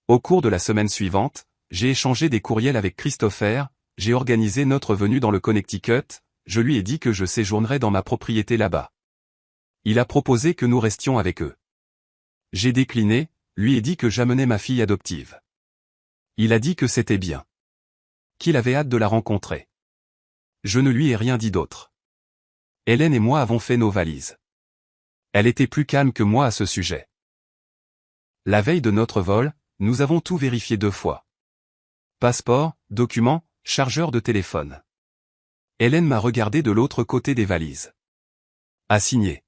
[SPEAKER 1] Au cours de la semaine suivante, j'ai échangé des courriels avec Christopher, j'ai organisé notre venue dans le Connecticut, je lui ai dit que je séjournerais dans ma propriété là-bas. Il a proposé que nous restions avec eux. J'ai décliné, lui ai dit que j'amenais ma fille adoptive. Il a dit que c'était bien. Qu'il avait hâte de la rencontrer. Je ne lui ai rien dit d'autre. Hélène et moi avons fait nos valises. Elle était plus calme que moi à ce sujet. La veille de notre vol, nous avons tout vérifié 2 fois. Passeport, documents, chargeur de téléphone. Hélène m'a regardé de l'autre côté des valises. A signé.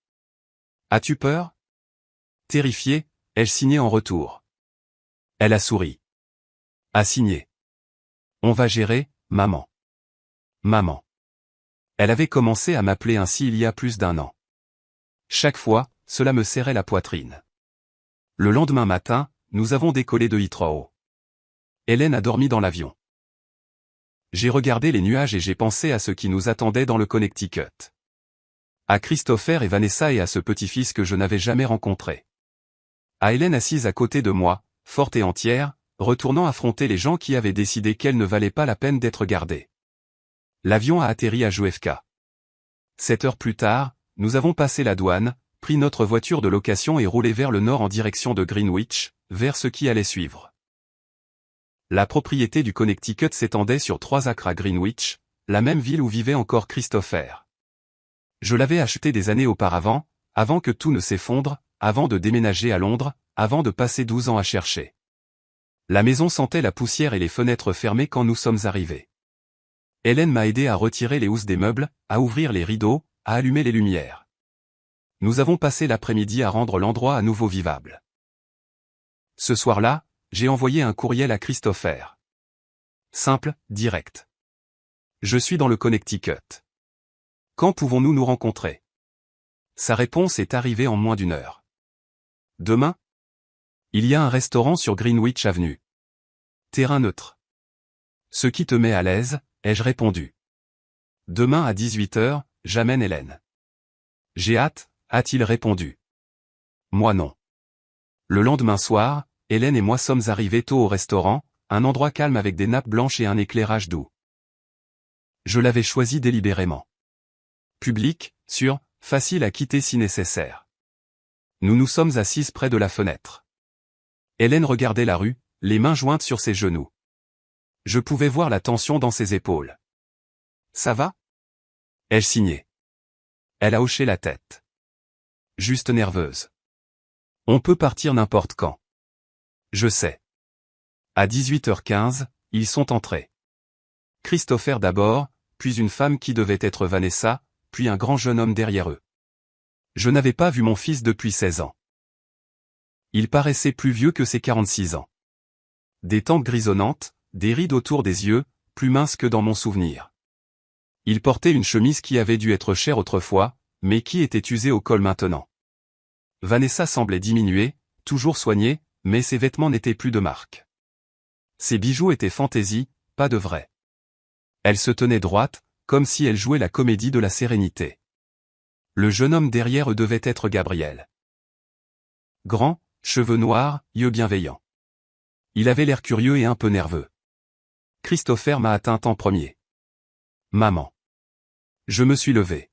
[SPEAKER 1] As-tu peur? Terrifiée, ai-je signé en retour. Elle a souri. A signé. On va gérer, maman. Maman. Elle avait commencé à m'appeler ainsi il y a plus d'1 an. Chaque fois, cela me serrait la poitrine. Le lendemain matin, nous avons décollé de Heathrow. Hélène a dormi dans l'avion. J'ai regardé les nuages et j'ai pensé à ce qui nous attendait dans le Connecticut. À Christopher et Vanessa et à ce petit-fils que je n'avais jamais rencontré. À Hélène assise à côté de moi, forte et entière, retournant affronter les gens qui avaient décidé qu'elle ne valait pas la peine d'être gardée. L'avion a atterri à JFK. 7 heures plus tard, nous avons passé la douane, pris notre voiture de location et roulé vers le nord en direction de Greenwich, vers ce qui allait suivre. La propriété du Connecticut s'étendait sur 3 acres à Greenwich, la même ville où vivait encore Christopher. Je l'avais acheté des années auparavant, avant que tout ne s'effondre, avant de déménager à Londres, avant de passer 12 ans à chercher. La maison sentait la poussière et les fenêtres fermées quand nous sommes arrivés. Hélène m'a aidé à retirer les housses des meubles, à ouvrir les rideaux, à allumer les lumières. Nous avons passé l'après-midi à rendre l'endroit à nouveau vivable. Ce soir-là, j'ai envoyé un courriel à Christopher. Simple, direct. Je suis dans le Connecticut. Quand pouvons-nous nous rencontrer? Sa réponse est arrivée en moins d'1 heure. Demain? Il y a un restaurant sur Greenwich Avenue. Terrain neutre. Ce qui te met à l'aise, ai-je répondu. Demain à 18 heures, j'amène Hélène. J'ai hâte, a-t-il répondu. Moi non. Le lendemain soir, Hélène et moi sommes arrivés tôt au restaurant, un endroit calme avec des nappes blanches et un éclairage doux. Je l'avais choisi délibérément. Public, sûr, facile à quitter si nécessaire. Nous nous sommes assises près de la fenêtre. Hélène regardait la rue, les mains jointes sur ses genoux. Je pouvais voir la tension dans ses épaules. Ça va? Ai-je signé? Elle a hoché la tête. Juste nerveuse. On peut partir n'importe quand. Je sais. À 18h15, ils sont entrés. Christopher d'abord, puis une femme qui devait être Vanessa, puis un grand jeune homme derrière eux. Je n'avais pas vu mon fils depuis 16 ans. Il paraissait plus vieux que ses 46 ans. Des tempes grisonnantes, des rides autour des yeux, plus minces que dans mon souvenir. Il portait une chemise qui avait dû être chère autrefois, mais qui était usée au col maintenant. Vanessa semblait diminuer, toujours soignée, mais ses vêtements n'étaient plus de marque. Ses bijoux étaient fantaisie, pas de vrai. Elle se tenait droite, comme si elle jouait la comédie de la sérénité. Le jeune homme derrière eux devait être Gabriel. Grand, cheveux noirs, yeux bienveillants. Il avait l'air curieux et un peu nerveux. Christopher m'a atteint en premier. Maman. Je me suis levé.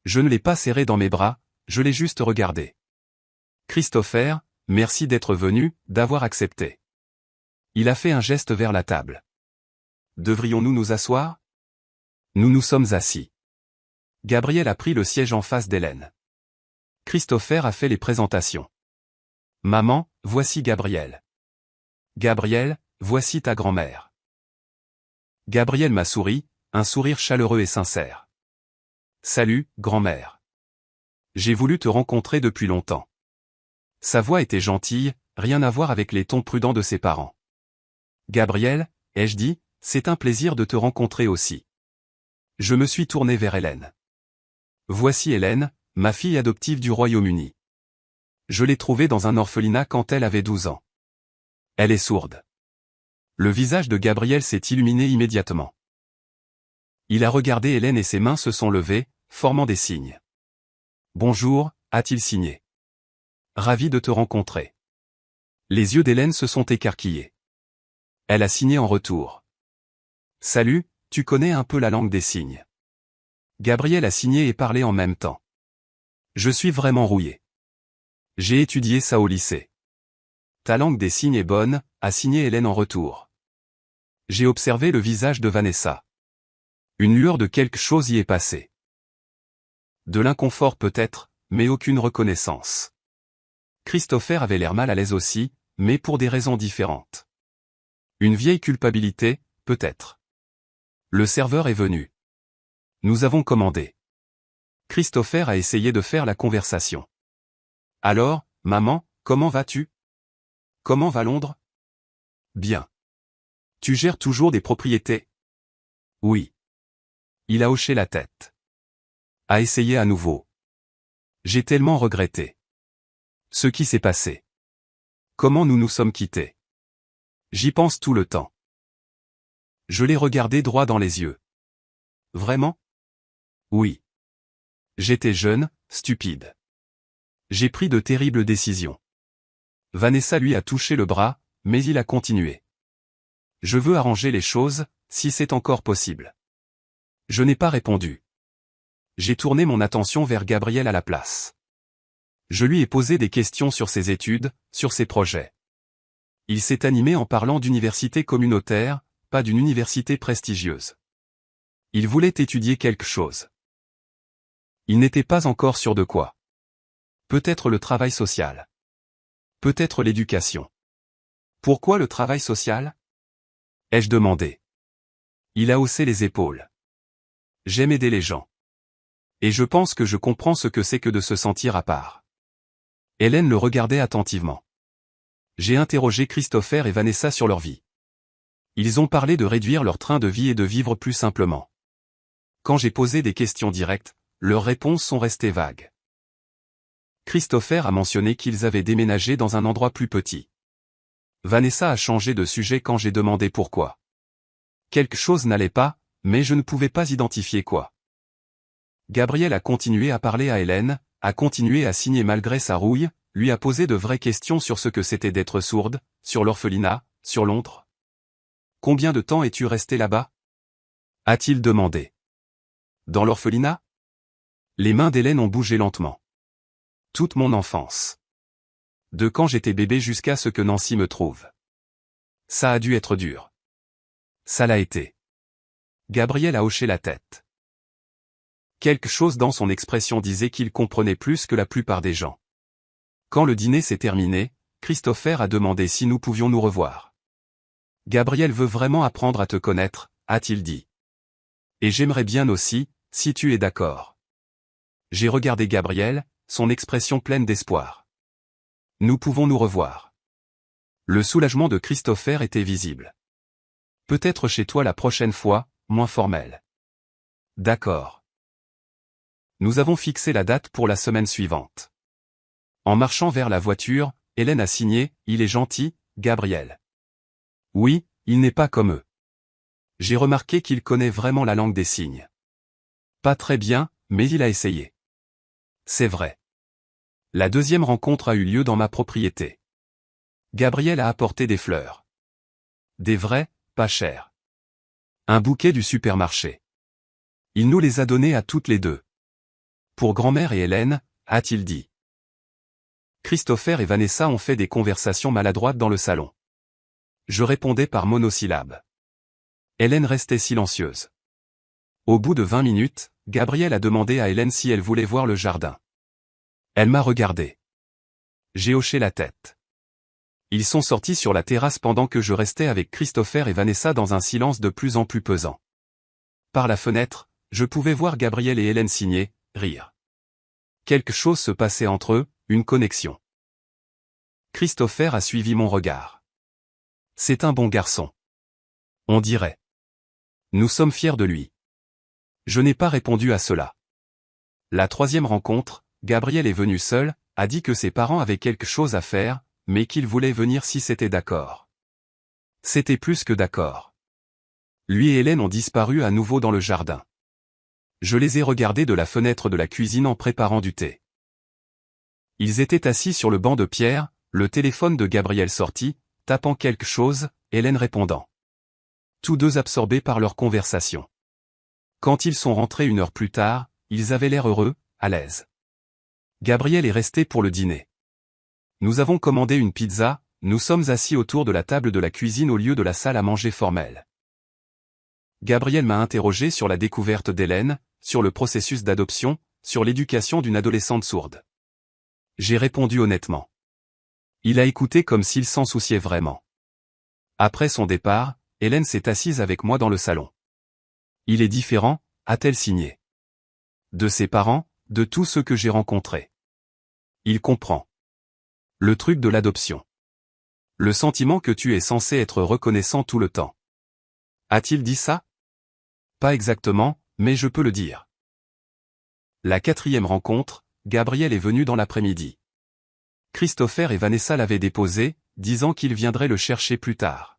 [SPEAKER 1] Je ne l'ai pas serré dans mes bras, je l'ai juste regardé. Christopher, merci d'être venu, d'avoir accepté. Il a fait un geste vers la table. Devrions-nous nous asseoir? Nous nous sommes assis. Gabriel a pris le siège en face d'Hélène. Christopher a fait les présentations. Maman, voici Gabriel. Gabriel, voici ta grand-mère. Gabriel m'a souri, un sourire chaleureux et sincère. Salut, grand-mère. J'ai voulu te rencontrer depuis longtemps. Sa voix était gentille, rien à voir avec les tons prudents de ses parents. Gabriel, ai-je dit, c'est un plaisir de te rencontrer aussi. Je me suis tourné vers Hélène. Voici Hélène, ma fille adoptive du Royaume-Uni. Je l'ai trouvée dans un orphelinat quand elle avait 12 ans. Elle est sourde. Le visage de Gabriel s'est illuminé immédiatement. Il a regardé Hélène et ses mains se sont levées, formant des signes. Bonjour, a-t-il signé. Ravi de te rencontrer. Les yeux d'Hélène se sont écarquillés. Elle a signé en retour. Salut, tu connais un peu la langue des signes. Gabriel a signé et parlé en même temps. Je suis vraiment rouillé. J'ai étudié ça au lycée. Ta langue des signes est bonne, a signé Hélène en retour. J'ai observé le visage de Vanessa. Une lueur de quelque chose y est passée. De l'inconfort peut-être, mais aucune reconnaissance. Christopher avait l'air mal à l'aise aussi, mais pour des raisons différentes. Une vieille culpabilité, peut-être. Le serveur est venu. Nous avons commandé. Christopher a essayé de faire la conversation. Alors, maman, comment vas-tu? Comment va Londres? Bien. Tu gères toujours des propriétés? Oui. Il a hoché la tête. A essayé à nouveau. J'ai tellement regretté. Ce qui s'est passé. Comment nous nous sommes quittés. J'y pense tout le temps. Je l'ai regardé droit dans les yeux. Vraiment? Oui. J'étais jeune, stupide. J'ai pris de terribles décisions. Vanessa lui a touché le bras, mais il a continué. Je veux arranger les choses, si c'est encore possible. Je n'ai pas répondu. J'ai tourné mon attention vers Gabriel à la place. Je lui ai posé des questions sur ses études, sur ses projets. Il s'est animé en parlant d'université communautaire, pas d'une université prestigieuse. Il voulait étudier quelque chose. Il n'était pas encore sûr de quoi. Peut-être le travail social. Peut-être l'éducation. Pourquoi le travail social? Ai-je demandé. Il a haussé les épaules. J'aime aider les gens. Et je pense que je comprends ce que c'est que de se sentir à part. Hélène le regardait attentivement. J'ai interrogé Christopher et Vanessa sur leur vie. Ils ont parlé de réduire leur train de vie et de vivre plus simplement. Quand j'ai posé des questions directes, leurs réponses sont restées vagues. Christopher a mentionné qu'ils avaient déménagé dans un endroit plus petit. Vanessa a changé de sujet quand j'ai demandé pourquoi. Quelque chose n'allait pas, mais je ne pouvais pas identifier quoi. Gabriel a continué à parler à Hélène, a continué à signer malgré sa rouille, lui a posé de vraies questions sur ce que c'était d'être sourde, sur l'orphelinat, sur Londres. Combien de temps es-tu resté là-bas? A-t-il demandé. Dans l'orphelinat? Les mains d'Hélène ont bougé lentement. Toute mon enfance. De quand j'étais bébé jusqu'à ce que Nancy me trouve. Ça a dû être dur. Ça l'a été. Gabriel a hoché la tête. Quelque chose dans son expression disait qu'il comprenait plus que la plupart des gens. Quand le dîner s'est terminé, Christopher a demandé si nous pouvions nous revoir. Gabriel veut vraiment apprendre à te connaître, a-t-il dit. Et j'aimerais bien aussi, si tu es d'accord. J'ai regardé Gabriel, son expression pleine d'espoir. Nous pouvons nous revoir. Le soulagement de Christopher était visible. Peut-être chez toi la prochaine fois, moins formel. D'accord. Nous avons fixé la date pour la semaine suivante. En marchant vers la voiture, Hélène a signé, il est gentil, Gabriel. Oui, il n'est pas comme eux. J'ai remarqué qu'il connaît vraiment la langue des signes. Pas très bien, mais il a essayé. C'est vrai. La deuxième rencontre a eu lieu dans ma propriété. Gabriel a apporté des fleurs. Des vraies, pas chères. Un bouquet du supermarché. Il nous les a données à toutes les deux. Pour grand-mère et Hélène, a-t-il dit. Christopher et Vanessa ont fait des conversations maladroites dans le salon. Je répondais par monosyllabes. Hélène restait silencieuse. Au bout de 20 minutes, Gabriel a demandé à Hélène si elle voulait voir le jardin. Elle m'a regardé. J'ai hoché la tête. Ils sont sortis sur la terrasse pendant que je restais avec Christopher et Vanessa dans un silence de plus en plus pesant. Par la fenêtre, je pouvais voir Gabriel et Hélène signer, rire. Quelque chose se passait entre eux, une connexion. Christopher a suivi mon regard. C'est un bon garçon. On dirait. Nous sommes fiers de lui. Je n'ai pas répondu à cela. La troisième rencontre, Gabriel est venu seul, a dit que ses parents avaient quelque chose à faire, mais qu'il voulait venir si c'était d'accord. C'était plus que d'accord. Lui et Hélène ont disparu à nouveau dans le jardin. Je les ai regardés de la fenêtre de la cuisine en préparant du thé. Ils étaient assis sur le banc de pierre, le téléphone de Gabriel sorti, tapant quelque chose, Hélène répondant. Tous deux absorbés par leur conversation. Quand ils sont rentrés 1 heure plus tard, ils avaient l'air heureux, à l'aise. Gabriel est resté pour le dîner. Nous avons commandé une pizza, nous sommes assis autour de la table de la cuisine au lieu de la salle à manger formelle. Gabriel m'a interrogé sur la découverte d'Hélène, sur le processus d'adoption, sur l'éducation d'une adolescente sourde. J'ai répondu honnêtement. Il a écouté comme s'il s'en souciait vraiment. Après son départ, Hélène s'est assise avec moi dans le salon. Il est différent, a-t-elle signé. De ses parents, de tous ceux que j'ai rencontrés. Il comprend. Le truc de l'adoption. Le sentiment que tu es censé être reconnaissant tout le temps. A-t-il dit ça? Pas exactement, mais je peux le dire. La 4e rencontre, Gabriel est venu dans l'après-midi. Christopher et Vanessa l'avaient déposé, disant qu'ils viendraient le chercher plus tard.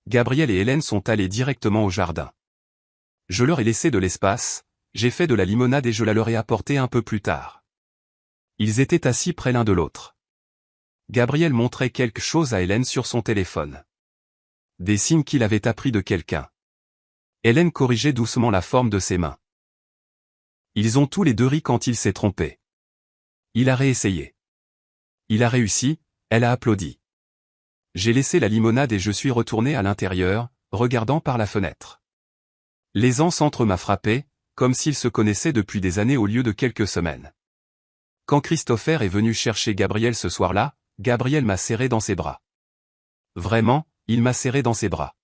[SPEAKER 1] Gabriel et Hélène sont allés directement au jardin. Je leur ai laissé de l'espace, j'ai fait de la limonade et je la leur ai apportée un peu plus tard. Ils étaient assis près l'un de l'autre. Gabriel montrait quelque chose à Hélène sur son téléphone. Des signes qu'il avait appris de quelqu'un. Hélène corrigeait doucement la forme de ses mains. Ils ont tous les deux ri quand il s'est trompé. Il a réessayé. Il a réussi, elle a applaudi. J'ai laissé la limonade et je suis retourné à l'intérieur, regardant par la fenêtre. L'aisance entre m'a frappé, comme s'ils se connaissaient depuis des années au lieu de quelques semaines. Quand Christopher est venu chercher Gabriel ce soir-là, Gabriel m'a serré dans ses bras. Vraiment, il m'a serré dans ses bras.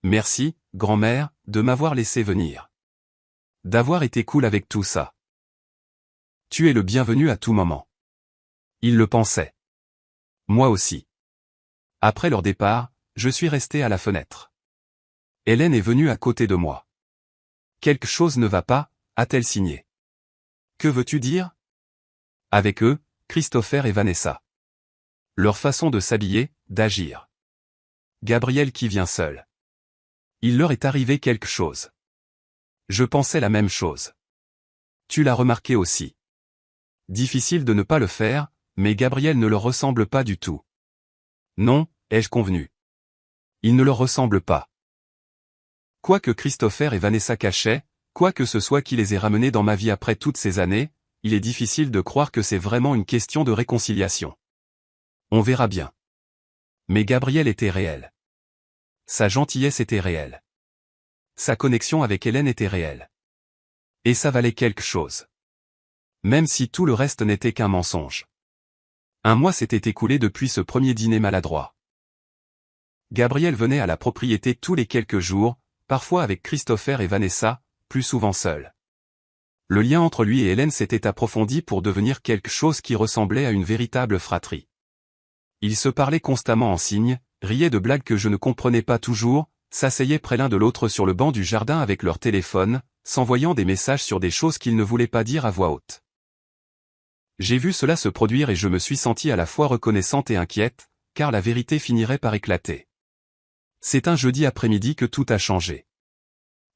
[SPEAKER 1] Merci, grand-mère, de m'avoir laissé venir. D'avoir été cool avec tout ça. Tu es le bienvenu à tout moment. Il le pensait. Moi aussi. Après leur départ, je suis resté à la fenêtre. Hélène est venue à côté de moi. Quelque chose ne va pas, a-t-elle signé. Que veux-tu dire? Avec eux, Christopher et Vanessa. Leur façon de s'habiller, d'agir. Gabriel qui vient seul. Il leur est arrivé quelque chose. Je pensais la même chose. Tu l'as remarqué aussi. Difficile de ne pas le faire, mais Gabriel ne leur ressemble pas du tout. Non, ai-je convenu. Il ne leur ressemble pas. Quoi que Christopher et Vanessa cachaient, quoi que ce soit qui les ait ramenés dans ma vie après toutes ces années, il est difficile de croire que c'est vraiment une question de réconciliation. On verra bien. Mais Gabriel était réel. Sa gentillesse était réelle. Sa connexion avec Hélène était réelle. Et ça valait quelque chose. Même si tout le reste n'était qu'un mensonge. Un mois s'était écoulé depuis ce premier dîner maladroit. Gabriel venait à la propriété tous les quelques jours, parfois avec Christopher et Vanessa, plus souvent seul. Le lien entre lui et Hélène s'était approfondi pour devenir quelque chose qui ressemblait à une véritable fratrie. Ils se parlaient constamment en signes, riaient de blagues que je ne comprenais pas toujours, s'asseyaient près l'un de l'autre sur le banc du jardin avec leur téléphone, s'envoyant des messages sur des choses qu'ils ne voulaient pas dire à voix haute. J'ai vu cela se produire et je me suis senti à la fois reconnaissante et inquiète, car la vérité finirait par éclater. C'est un jeudi après-midi que tout a changé.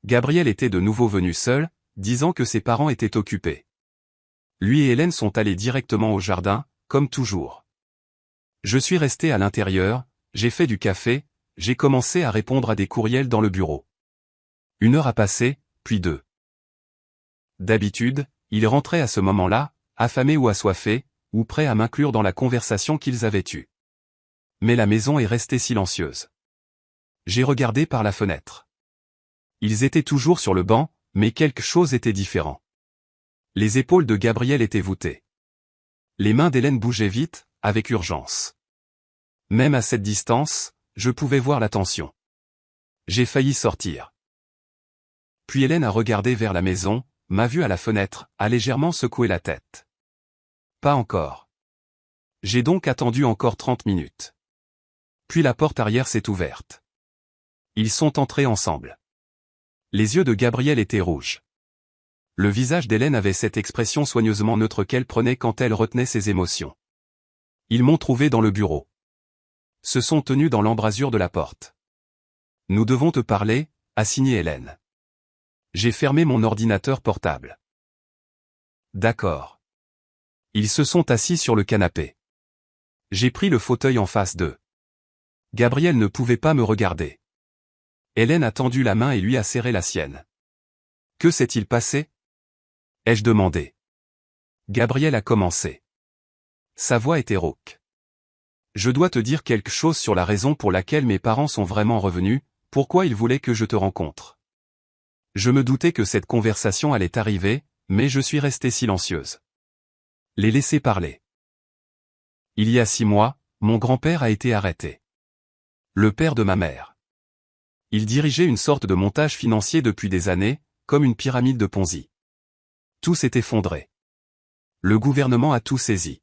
[SPEAKER 1] Gabriel était de nouveau venu seul, disant que ses parents étaient occupés. Lui et Hélène sont allés directement au jardin, comme toujours. Je suis resté à l'intérieur, j'ai fait du café, j'ai commencé à répondre à des courriels dans le bureau. 1 heure a passé, puis 2. D'habitude, il rentrait à ce moment-là, affamé ou assoiffé, ou prêts à m'inclure dans la conversation qu'ils avaient eue. Mais la maison est restée silencieuse. J'ai regardé par la fenêtre. Ils étaient toujours sur le banc, mais quelque chose était différent. Les épaules de Gabriel étaient voûtées. Les mains d'Hélène bougeaient vite, avec urgence. Même à cette distance, je pouvais voir la tension. J'ai failli sortir. Puis Hélène a regardé vers la maison, m'a vu à la fenêtre, a légèrement secoué la tête. Pas encore. J'ai donc attendu encore 30 minutes. Puis la porte arrière s'est ouverte. Ils sont entrés ensemble. Les yeux de Gabriel étaient rouges. Le visage d'Hélène avait cette expression soigneusement neutre qu'elle prenait quand elle retenait ses émotions. Ils m'ont trouvé dans le bureau. Se sont tenus dans l'embrasure de la porte. Nous devons te parler, a signé Hélène. J'ai fermé mon ordinateur portable. D'accord. Ils se sont assis sur le canapé. J'ai pris le fauteuil en face d'eux. Gabriel ne pouvait pas me regarder. Hélène a tendu la main et lui a serré la sienne. Que s'est-il passé? Ai-je demandé. Gabriel a commencé. Sa voix était rauque. Je dois te dire quelque chose sur la raison pour laquelle mes parents sont vraiment revenus, pourquoi ils voulaient que je te rencontre. Je me doutais que cette conversation allait arriver, mais je suis restée silencieuse. Les laisser parler. Il y a 6 mois, mon grand-père a été arrêté. Le père de ma mère. Il dirigeait une sorte de montage financier depuis des années, comme une pyramide de Ponzi. Tout s'est effondré. Le gouvernement a tout saisi.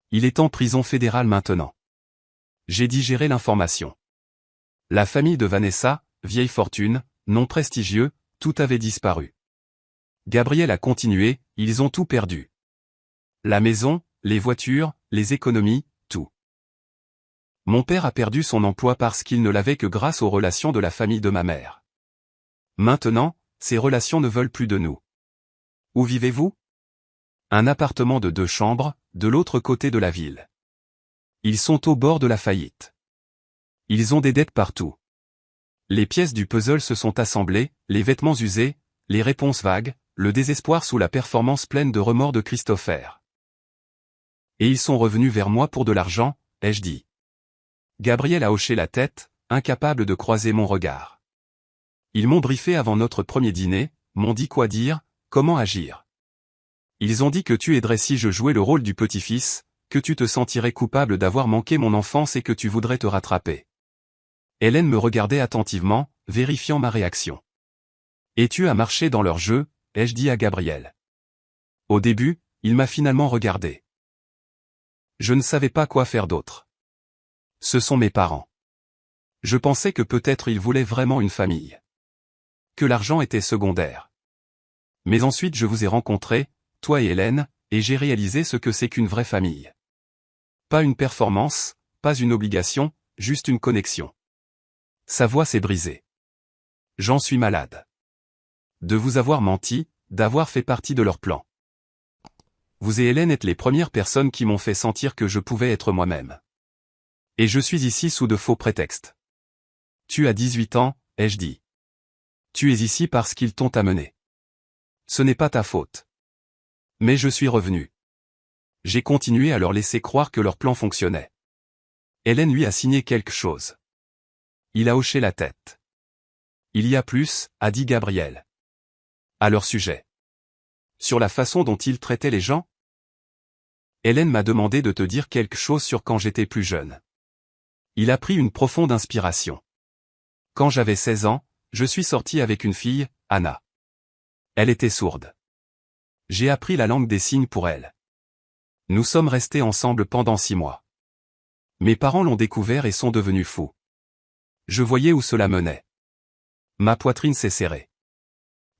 [SPEAKER 1] Il est en prison fédérale maintenant. J'ai digéré l'information. La famille de Vanessa, vieille fortune, nom prestigieux, tout avait disparu. Gabriel a continué, ils ont tout perdu. La maison, les voitures, les économies, tout. Mon père a perdu son emploi parce qu'il ne l'avait que grâce aux relations de la famille de ma mère. Maintenant, ces relations ne veulent plus de nous. Où vivez-vous? Un appartement de 2 chambres, de l'autre côté de la ville. Ils sont au bord de la faillite. Ils ont des dettes partout. Les pièces du puzzle se sont assemblées, les vêtements usés, les réponses vagues, le désespoir sous la performance pleine de remords de Christopher. Et ils sont revenus vers moi pour de l'argent, ai-je dit. Gabriel a hoché la tête, incapable de croiser mon regard. Ils m'ont briefé avant notre premier dîner, m'ont dit quoi dire, comment agir. Ils ont dit que tu aiderais si je jouais le rôle du petit-fils, que tu te sentirais coupable d'avoir manqué mon enfance et que tu voudrais te rattraper. Hélène me regardait attentivement, vérifiant ma réaction. Et tu as marché dans leur jeu, ai-je dit à Gabriel. Au début, il m'a finalement regardé. Je ne savais pas quoi faire d'autre. Ce sont mes parents. Je pensais que peut-être ils voulaient vraiment une famille. Que l'argent était secondaire. Mais ensuite je vous ai rencontrés, toi et Hélène, et j'ai réalisé ce que c'est qu'une vraie famille. Pas une performance, pas une obligation, juste une connexion. Sa voix s'est brisée. J'en suis malade. De vous avoir menti, d'avoir fait partie de leur plan. Vous et Hélène êtes les premières personnes qui m'ont fait sentir que je pouvais être moi-même. Et je suis ici sous de faux prétextes. Tu as 18 ans, ai-je dit. Tu es ici parce qu'ils t'ont amené. Ce n'est pas ta faute. Mais je suis revenu. J'ai continué à leur laisser croire que leur plan fonctionnait. Hélène lui a signé quelque chose. Il a hoché la tête. Il y a plus, a dit Gabriel. À leur sujet. Sur la façon dont ils traitaient les gens? Hélène m'a demandé de te dire quelque chose sur quand j'étais plus jeune. Il a pris une profonde inspiration. Quand j'avais 16 ans, je suis sorti avec une fille, Anna. Elle était sourde. J'ai appris la langue des signes pour elle. Nous sommes restés ensemble pendant 6 mois. Mes parents l'ont découvert et sont devenus fous. Je voyais où cela menait. Ma poitrine s'est serrée.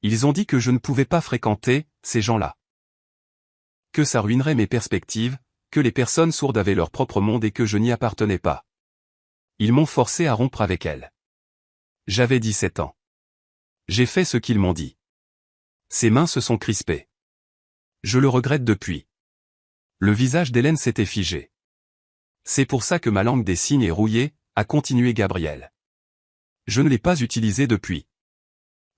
[SPEAKER 1] Ils ont dit que je ne pouvais pas fréquenter ces gens-là. Que ça ruinerait mes perspectives, que les personnes sourdes avaient leur propre monde et que je n'y appartenais pas. Ils m'ont forcé à rompre avec elles. J'avais 17 ans. J'ai fait ce qu'ils m'ont dit. Ses mains se sont crispées. Je le regrette depuis. Le visage d'Hélène s'était figé. C'est pour ça que ma langue des signes est rouillée, a continué Gabriel. Je ne l'ai pas utilisée depuis.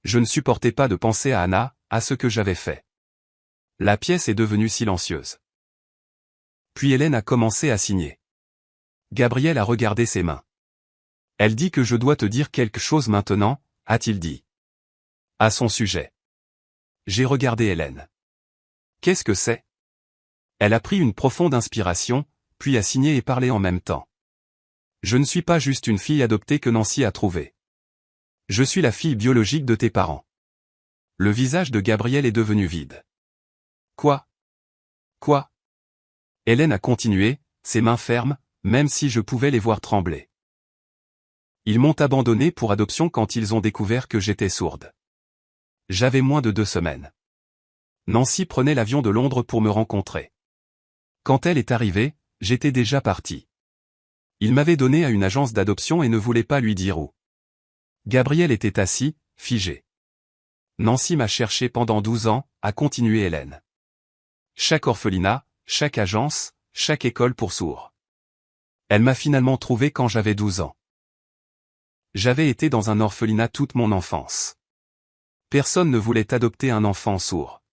[SPEAKER 1] Je ne supportais pas de penser à Anna, à ce que j'avais fait. La pièce est devenue silencieuse. Puis Hélène a commencé à signer. Gabriel a regardé ses mains. Elle dit que je dois te dire quelque chose maintenant, a-t-il dit. À son sujet. J'ai regardé Hélène. Qu'est-ce que c'est? Elle a pris une profonde inspiration, puis a signé et parlé en même temps. Je ne suis pas juste une fille adoptée que Nancy a trouvée. Je suis la fille biologique de tes parents. Le visage de Gabriel est devenu vide. Quoi? Quoi? Hélène a continué, ses mains fermes, même si je pouvais les voir trembler. Ils m'ont abandonné pour adoption quand ils ont découvert que j'étais sourde. J'avais moins de 2 semaines. Nancy prenait l'avion de Londres pour me rencontrer. Quand elle est arrivée, j'étais déjà parti. Il m'avait donné à une agence d'adoption et ne voulait pas lui dire où. Gabriel était assis, figé. Nancy m'a cherché pendant 12 ans, a continué Hélène. Chaque orphelinat, chaque agence, chaque école pour sourds. Elle m'a finalement trouvé quand j'avais 12 ans. J'avais été dans un orphelinat toute mon enfance. Personne ne voulait adopter un enfant sourd.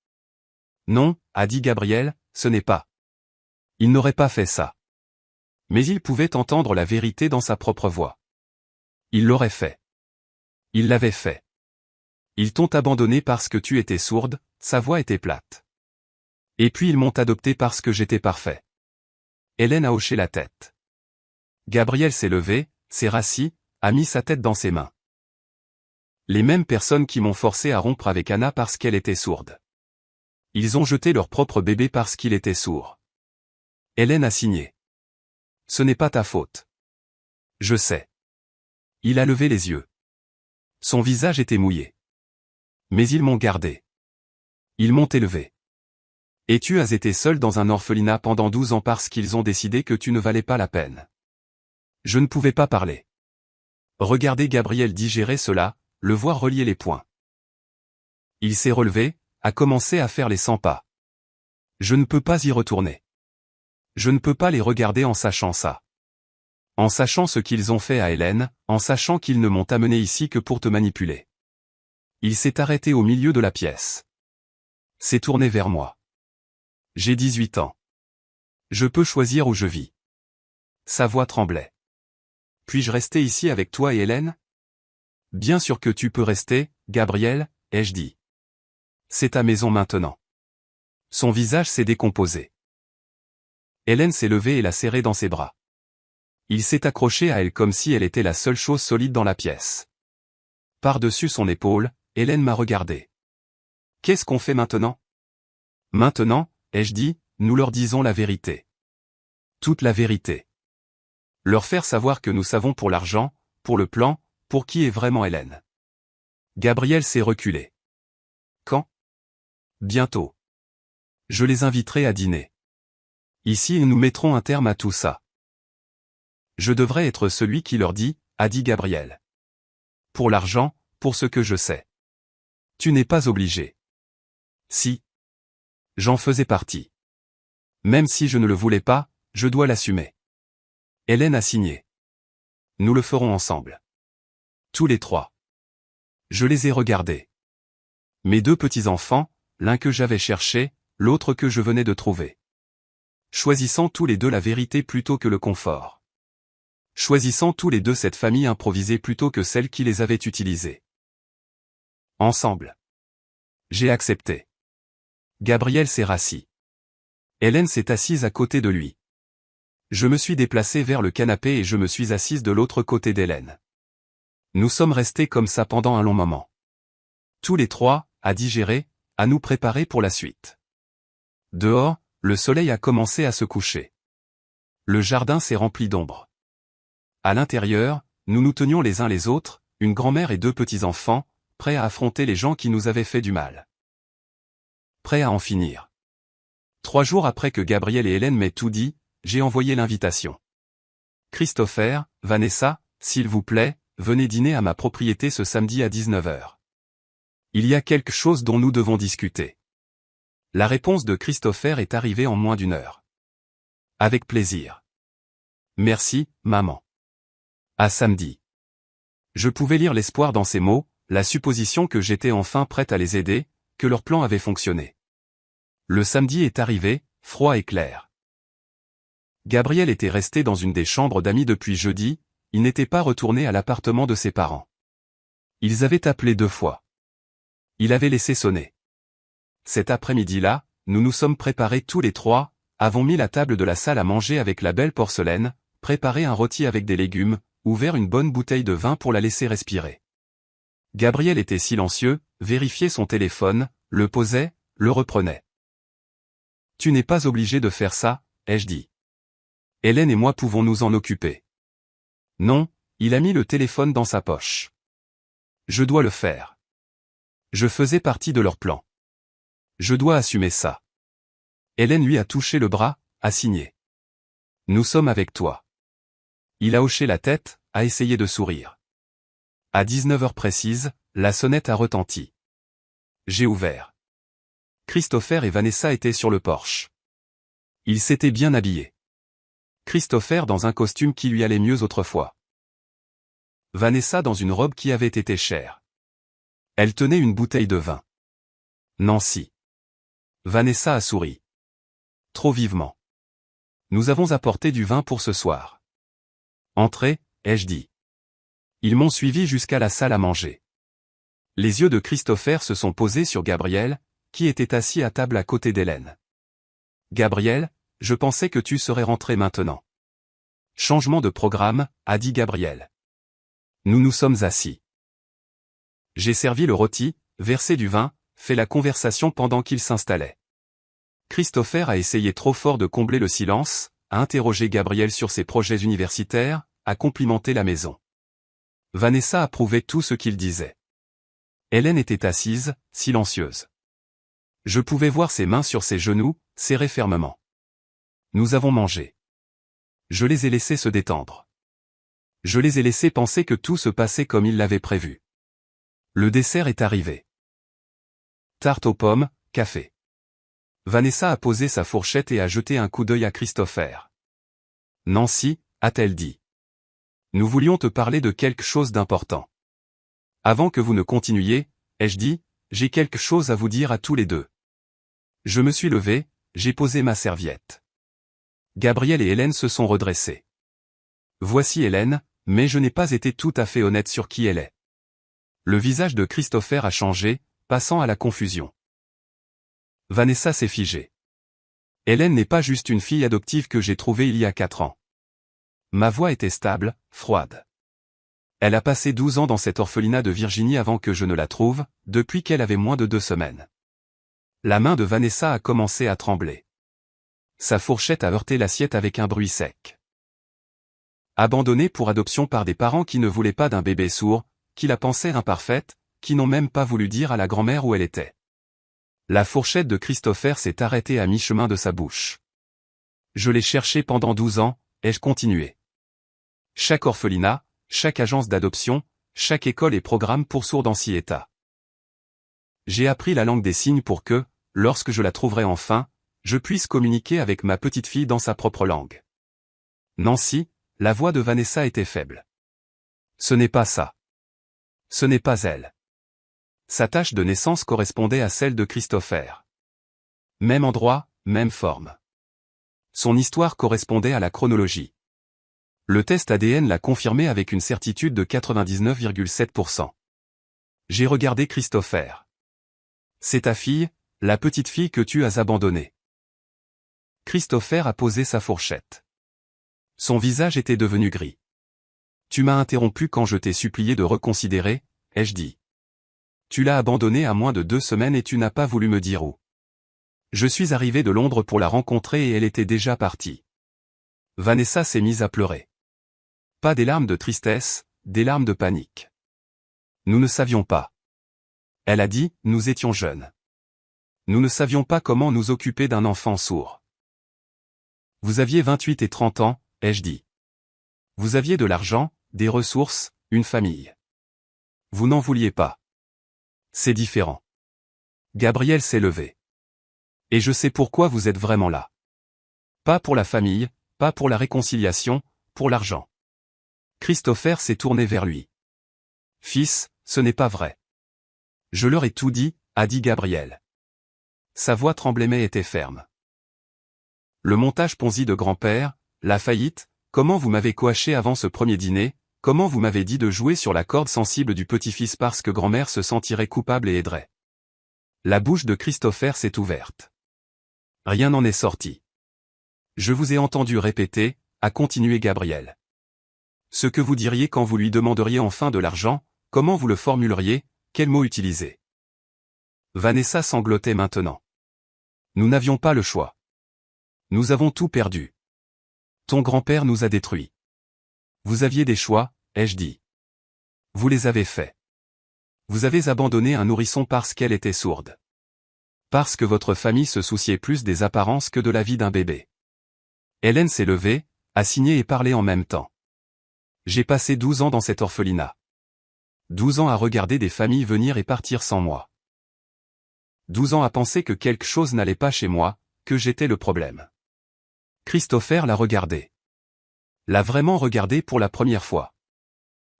[SPEAKER 1] Non, a dit Gabriel, ce n'est pas. Il n'aurait pas fait ça. Mais il pouvait entendre la vérité dans sa propre voix. Il l'aurait fait. Il l'avait fait. Ils t'ont abandonné parce que tu étais sourde, sa voix était plate. Et puis ils m'ont adopté parce que j'étais parfait. Hélène a hoché la tête. Gabriel s'est levé, s'est rassis, a mis sa tête dans ses mains. Les mêmes personnes qui m'ont forcé à rompre avec Anna parce qu'elle était sourde. Ils ont jeté leur propre bébé parce qu'il était sourd. Hélène a signé. Ce n'est pas ta faute. Je sais. Il a levé les yeux. Son visage était mouillé. Mais ils m'ont gardé. Ils m'ont élevé. Et tu as été seul dans un orphelinat pendant 12 ans parce qu'ils ont décidé que tu ne valais pas la peine. Je ne pouvais pas parler. Regardez Gabriel digérer cela, le voir relier les poings. Il s'est relevé, a commencé à faire les 100 pas. Je ne peux pas y retourner. Je ne peux pas les regarder en sachant ça. En sachant ce qu'ils ont fait à Hélène, en sachant qu'ils ne m'ont amené ici que pour te manipuler. Il s'est arrêté au milieu de la pièce. S'est tourné vers moi. J'ai 18 ans. Je peux choisir où je vis. Sa voix tremblait. Puis-je rester ici avec toi et Hélène? Bien sûr que tu peux rester, Gabriel, ai-je dit. C'est ta maison maintenant. Son visage s'est décomposé. Hélène s'est levée et l'a serré dans ses bras. Il s'est accroché à elle comme si elle était la seule chose solide dans la pièce. Par-dessus son épaule, Hélène m'a regardé. Qu'est-ce qu'on fait maintenant? Maintenant, ai-je dit, nous leur disons la vérité. Toute la vérité. Leur faire savoir que nous savons pour l'argent, pour le plan, pour qui est vraiment Hélène. Gabriel s'est reculé. Quand? Bientôt. Je les inviterai à dîner. Ici nous mettrons un terme à tout ça. Je devrais être celui qui leur dit, a dit Gabriel. Pour l'argent, pour ce que je sais. Tu n'es pas obligé. Si. J'en faisais partie. Même si je ne le voulais pas, je dois l'assumer. Hélène a signé. Nous le ferons ensemble. Tous les 3. Je les ai regardés. Mes 2 petits-enfants, l'un que j'avais cherché, l'autre que je venais de trouver. Choisissant tous les 2 la vérité plutôt que le confort. Choisissant tous les 2 cette famille improvisée plutôt que celle qui les avait utilisés. Ensemble. J'ai accepté. Gabriel s'est rassis. Hélène s'est assise à côté de lui. Je me suis déplacé vers le canapé et je me suis assise de l'autre côté d'Hélène. Nous sommes restés comme ça pendant un long moment. Tous les 3, à digérer, à nous préparer pour la suite. Dehors, le soleil a commencé à se coucher. Le jardin s'est rempli d'ombre. À l'intérieur, nous nous tenions les uns les autres, une grand-mère et 2 petits-enfants, prêts à affronter les gens qui nous avaient fait du mal. Prêts à en finir. 3 jours après que Gabriel et Hélène m'aient tout dit, j'ai envoyé l'invitation. Christopher, Vanessa, s'il vous plaît, venez dîner à ma propriété ce samedi à 19h. Il y a quelque chose dont nous devons discuter. La réponse de Christopher est arrivée en moins d'1 heure. Avec plaisir. Merci, maman. À samedi. Je pouvais lire l'espoir dans ces mots, la supposition que j'étais enfin prête à les aider, que leur plan avait fonctionné. Le samedi est arrivé, froid et clair. Gabriel était resté dans une des chambres d'amis depuis jeudi, il n'était pas retourné à l'appartement de ses parents. Ils avaient appelé 2 fois. Il avait laissé sonner. Cet après-midi-là, nous nous sommes préparés tous les 3, avons mis la table de la salle à manger avec la belle porcelaine, préparé un rôti avec des légumes, ouvert une bonne bouteille de vin pour la laisser respirer. Gabriel était silencieux, vérifiait son téléphone, le posait, le reprenait. « Tu n'es pas obligé de faire ça, ai-je dit. Hélène et moi pouvons nous en occuper. » Non, il a mis le téléphone dans sa poche. Je dois le faire. Je faisais partie de leur plan. Je dois assumer ça. Hélène lui a touché le bras, a signé. Nous sommes avec toi. Il a hoché la tête, a essayé de sourire. À 19h précise, la sonnette a retenti. J'ai ouvert. Christopher et Vanessa étaient sur le porche. Ils s'étaient bien habillés. Christopher dans un costume qui lui allait mieux autrefois. Vanessa dans une robe qui avait été chère. Elle tenait une bouteille de vin. Nancy. Vanessa a souri. Trop vivement. Nous avons apporté du vin pour ce soir. Entrez, ai-je dit. Ils m'ont suivi jusqu'à la salle à manger. Les yeux de Christopher se sont posés sur Gabriel, qui était assis à table à côté d'Hélène. Gabriel, je pensais que tu serais rentré maintenant. Changement de programme, a dit Gabriel. Nous nous sommes assis. J'ai servi le rôti, versé du vin, fait la conversation pendant qu'il s'installait. Christopher a essayé trop fort de combler le silence, a interrogé Gabriel sur ses projets universitaires, a complimenté la maison. Vanessa approuvait tout ce qu'il disait. Hélène était assise, silencieuse. Je pouvais voir ses mains sur ses genoux, serrées fermement. Nous avons mangé. Je les ai laissés se détendre. Je les ai laissés penser que tout se passait comme ils l'avaient prévu. Le dessert est arrivé. Tarte aux pommes, café. Vanessa a posé sa fourchette et a jeté un coup d'œil à Christopher. Nancy, a-t-elle dit. Nous voulions te parler de quelque chose d'important. Avant que vous ne continuiez, ai-je dit, j'ai quelque chose à vous dire à tous les deux. Je me suis levé, j'ai posé ma serviette. Gabriel et Hélène se sont redressés. Voici Hélène, mais je n'ai pas été tout à fait honnête sur qui elle est. Le visage de Christopher a changé, passant à la confusion. Vanessa s'est figée. Hélène n'est pas juste une fille adoptive que j'ai trouvée il y a 4 ans. Ma voix était stable, froide. Elle a passé 12 ans dans cet orphelinat de Virginie avant que je ne la trouve, depuis qu'elle avait moins de 2 semaines. La main de Vanessa a commencé à trembler. Sa fourchette a heurté l'assiette avec un bruit sec. Abandonnée pour adoption par des parents qui ne voulaient pas d'un bébé sourd, qui la pensaient imparfaite, qui n'ont même pas voulu dire à la grand-mère où elle était. La fourchette de Christopher s'est arrêtée à mi-chemin de sa bouche. Je l'ai cherchée pendant 12 ans, ai-je continué. Chaque orphelinat, chaque agence d'adoption, chaque école et programme pour sourds dans 6 États. J'ai appris la langue des signes pour que, lorsque je la trouverai enfin, je puisse communiquer avec ma petite fille dans sa propre langue. Nancy, la voix de Vanessa était faible. Ce n'est pas ça. Ce n'est pas elle. Sa tâche de naissance correspondait à celle de Christopher. Même endroit, même forme. Son histoire correspondait à la chronologie. Le test ADN l'a confirmé avec une certitude de 99,7%. J'ai regardé Christopher. C'est ta fille, la petite fille que tu as abandonnée. Christopher a posé sa fourchette. Son visage était devenu gris. Tu m'as interrompu quand je t'ai supplié de reconsidérer, ai-je dit. Tu l'as abandonnée à moins de 2 semaines et tu n'as pas voulu me dire où. Je suis arrivé de Londres pour la rencontrer et elle était déjà partie. Vanessa s'est mise à pleurer. Pas des larmes de tristesse, des larmes de panique. Nous ne savions pas. Elle a dit, nous étions jeunes. Nous ne savions pas comment nous occuper d'un enfant sourd. Vous aviez 28 et 30 ans, ai-je dit. Vous aviez de l'argent, des ressources, une famille. Vous n'en vouliez pas. C'est différent. Gabriel s'est levé. Et je sais pourquoi vous êtes vraiment là. Pas pour la famille, pas pour la réconciliation, pour l'argent. Christopher s'est tourné vers lui. Fils, ce n'est pas vrai. Je leur ai tout dit, a dit Gabriel. Sa voix tremblait mais était ferme. Le montage Ponzi de grand-père, la faillite, comment vous m'avez coaché avant ce premier dîner, comment vous m'avez dit de jouer sur la corde sensible du petit-fils parce que grand-mère se sentirait coupable et aiderait. La bouche de Christopher s'est ouverte. Rien n'en est sorti. Je vous ai entendu répéter, a continué Gabriel. Ce que vous diriez quand vous lui demanderiez enfin de l'argent, comment vous le formuleriez, quels mots utiliser. Vanessa sanglotait maintenant. Nous n'avions pas le choix. Nous avons tout perdu. Ton grand-père nous a détruits. Vous aviez des choix, ai-je dit. Vous les avez faits. Vous avez abandonné un nourrisson parce qu'elle était sourde. Parce que votre famille se souciait plus des apparences que de la vie d'un bébé. Hélène s'est levée, a signé et parlé en même temps. J'ai passé 12 ans dans cet orphelinat. 12 ans à regarder des familles venir et partir sans moi. 12 ans à penser que quelque chose n'allait pas chez moi, que j'étais le problème. Christopher l'a regardé. L'a vraiment regardé pour la première fois.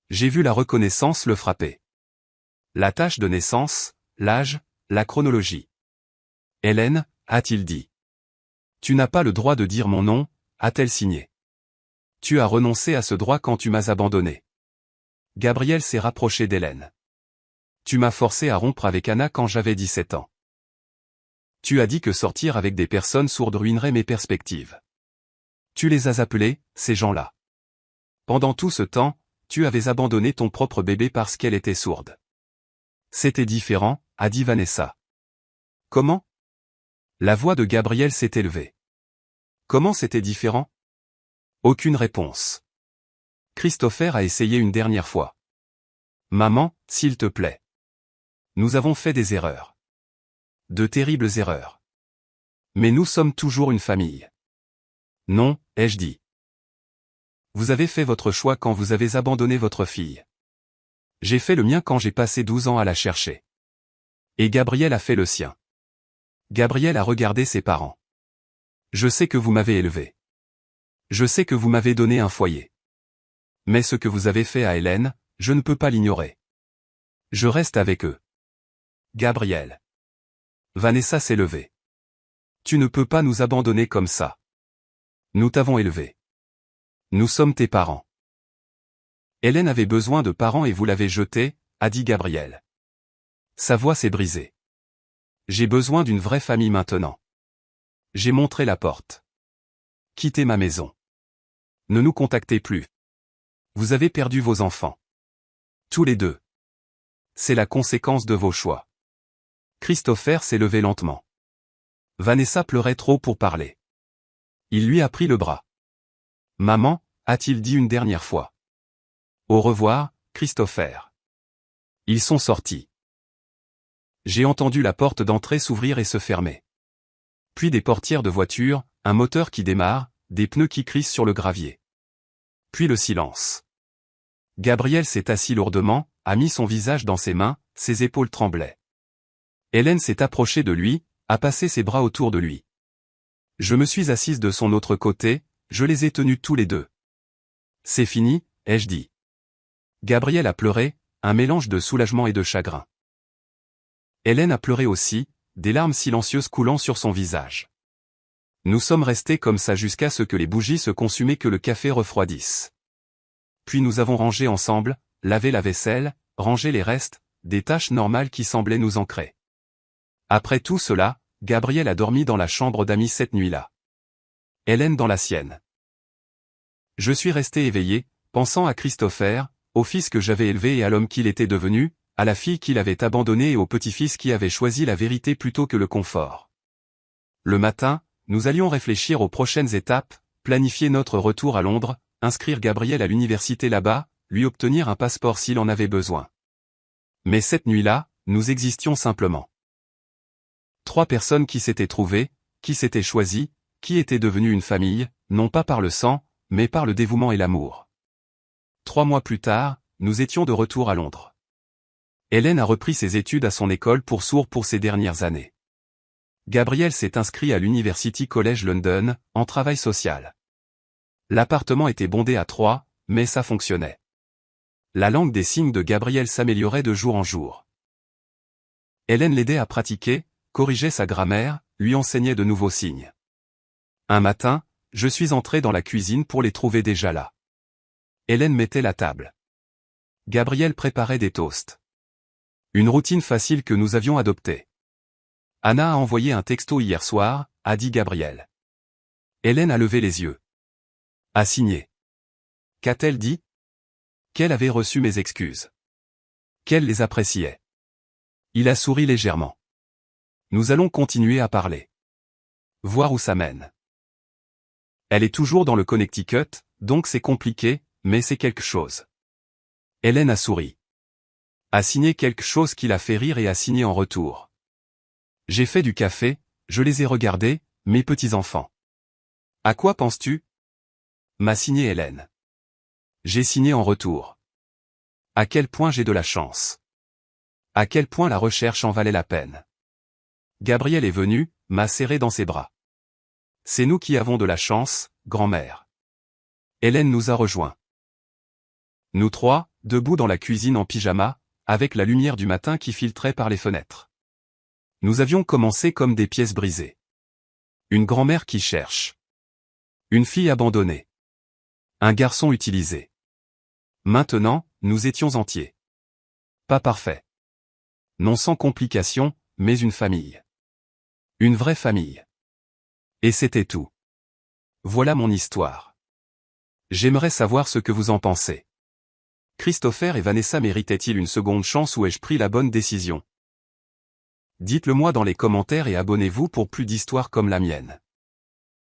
[SPEAKER 1] J'ai vu la reconnaissance le frapper. La tâche de naissance, l'âge, la chronologie. Hélène, a-t-il dit. Tu n'as pas le droit de dire mon nom, a-t-elle signé. Tu as renoncé à ce droit quand tu m'as abandonné. Gabriel s'est rapproché d'Hélène. Tu m'as forcé à rompre avec Anna quand j'avais 17 ans. Tu as dit que sortir avec des personnes sourdes ruinerait mes perspectives. Tu les as appelés, ces gens-là. Pendant tout ce temps, tu avais abandonné ton propre bébé parce qu'elle était sourde. C'était différent, a dit Vanessa. Comment? La voix de Gabriel s'est élevée. Comment c'était différent? Aucune réponse. Christopher a essayé une dernière fois. Maman, s'il te plaît. Nous avons fait des erreurs. De terribles erreurs. Mais nous sommes toujours une famille. Non, ai-je dit. Vous avez fait votre choix quand vous avez abandonné votre fille. J'ai fait le mien quand j'ai passé 12 ans à la chercher. Et Gabriel a fait le sien. Gabriel a regardé ses parents. Je sais que vous m'avez élevé. Je sais que vous m'avez donné un foyer. Mais ce que vous avez fait à Hélène, je ne peux pas l'ignorer. Je reste avec eux. Gabriel. Vanessa s'est levée. Tu ne peux pas nous abandonner comme ça. Nous t'avons élevé. Nous sommes tes parents. Hélène avait besoin de parents et vous l'avez jetée, a dit Gabriel. Sa voix s'est brisée. J'ai besoin d'une vraie famille maintenant. J'ai montré la porte. Quittez ma maison. Ne nous contactez plus. Vous avez perdu vos enfants. Tous les deux. C'est la conséquence de vos choix. Christopher s'est levé lentement. Vanessa pleurait trop pour parler. Il lui a pris le bras. Maman, a-t-il dit une dernière fois. Au revoir, Christopher. Ils sont sortis. J'ai entendu la porte d'entrée s'ouvrir et se fermer. Puis des portières de voiture, un moteur qui démarre, des pneus qui crissent sur le gravier. Puis le silence. Gabriel s'est assis lourdement, a mis son visage dans ses mains, ses épaules tremblaient. Hélène s'est approchée de lui, a passé ses bras autour de lui. Je me suis assise de son autre côté, je les ai tenus tous les deux. C'est fini, ai-je dit. Gabriel a pleuré, un mélange de soulagement et de chagrin. Hélène a pleuré aussi, des larmes silencieuses coulant sur son visage. Nous sommes restés comme ça jusqu'à ce que les bougies se consument et que le café refroidisse. Puis nous avons rangé ensemble, lavé la vaisselle, rangé les restes, des tâches normales qui semblaient nous ancrer. Après tout cela, Gabriel a dormi dans la chambre d'amis cette nuit-là. Hélène dans la sienne. Je suis resté éveillé, pensant à Christopher, au fils que j'avais élevé et à l'homme qu'il était devenu, à la fille qu'il avait abandonnée et au petit-fils qui avait choisi la vérité plutôt que le confort. Le matin, nous allions réfléchir aux prochaines étapes, planifier notre retour à Londres, inscrire Gabriel à l'université là-bas, lui obtenir un passeport s'il en avait besoin. Mais cette nuit-là, nous existions simplement. 3 personnes qui s'étaient trouvées, qui s'étaient choisies, qui étaient devenues une famille, non pas par le sang, mais par le dévouement et l'amour. 3 mois plus tard, nous étions de retour à Londres. Hélène a repris ses études à son école pour sourds pour ces dernières années. Gabriel s'est inscrit à l'University College London, en travail social. L'appartement était bondé à 3, mais ça fonctionnait. La langue des signes de Gabriel s'améliorait de jour en jour. Hélène l'aidait à pratiquer, corrigeait sa grammaire, lui enseignait de nouveaux signes. Un matin, je suis entré dans la cuisine pour les trouver déjà là. Hélène mettait la table. Gabriel préparait des toasts. Une routine facile que nous avions adoptée. Anna a envoyé un texto hier soir, a dit Gabriel. Hélène a levé les yeux. A signé. Qu'a-t-elle dit? Qu'elle avait reçu mes excuses. Qu'elle les appréciait. Il a souri légèrement. Nous allons continuer à parler. Voir où ça mène. Elle est toujours dans le Connecticut, donc c'est compliqué, mais c'est quelque chose. Hélène a souri. A signé quelque chose qui l'a fait rire et a signé en retour. J'ai fait du café, je les ai regardés, mes petits-enfants. À quoi penses-tu? M'a signé Hélène. J'ai signé en retour. À quel point j'ai de la chance. À quel point la recherche en valait la peine. Gabriel est venu, m'a serré dans ses bras. C'est nous qui avons de la chance, grand-mère. Hélène nous a rejoints. Nous trois, debout dans la cuisine en pyjama, avec la lumière du matin qui filtrait par les fenêtres. Nous avions commencé comme des pièces brisées. Une grand-mère qui cherche. Une fille abandonnée. Un garçon utilisé. Maintenant, nous étions entiers. Pas parfait. Non sans complications, mais une famille. Une vraie famille. Et c'était tout. Voilà mon histoire. J'aimerais savoir ce que vous en pensez. Christopher et Vanessa méritaient-ils une seconde chance ou ai-je pris la bonne décision? Dites-le moi dans les commentaires et abonnez-vous pour plus d'histoires comme la mienne.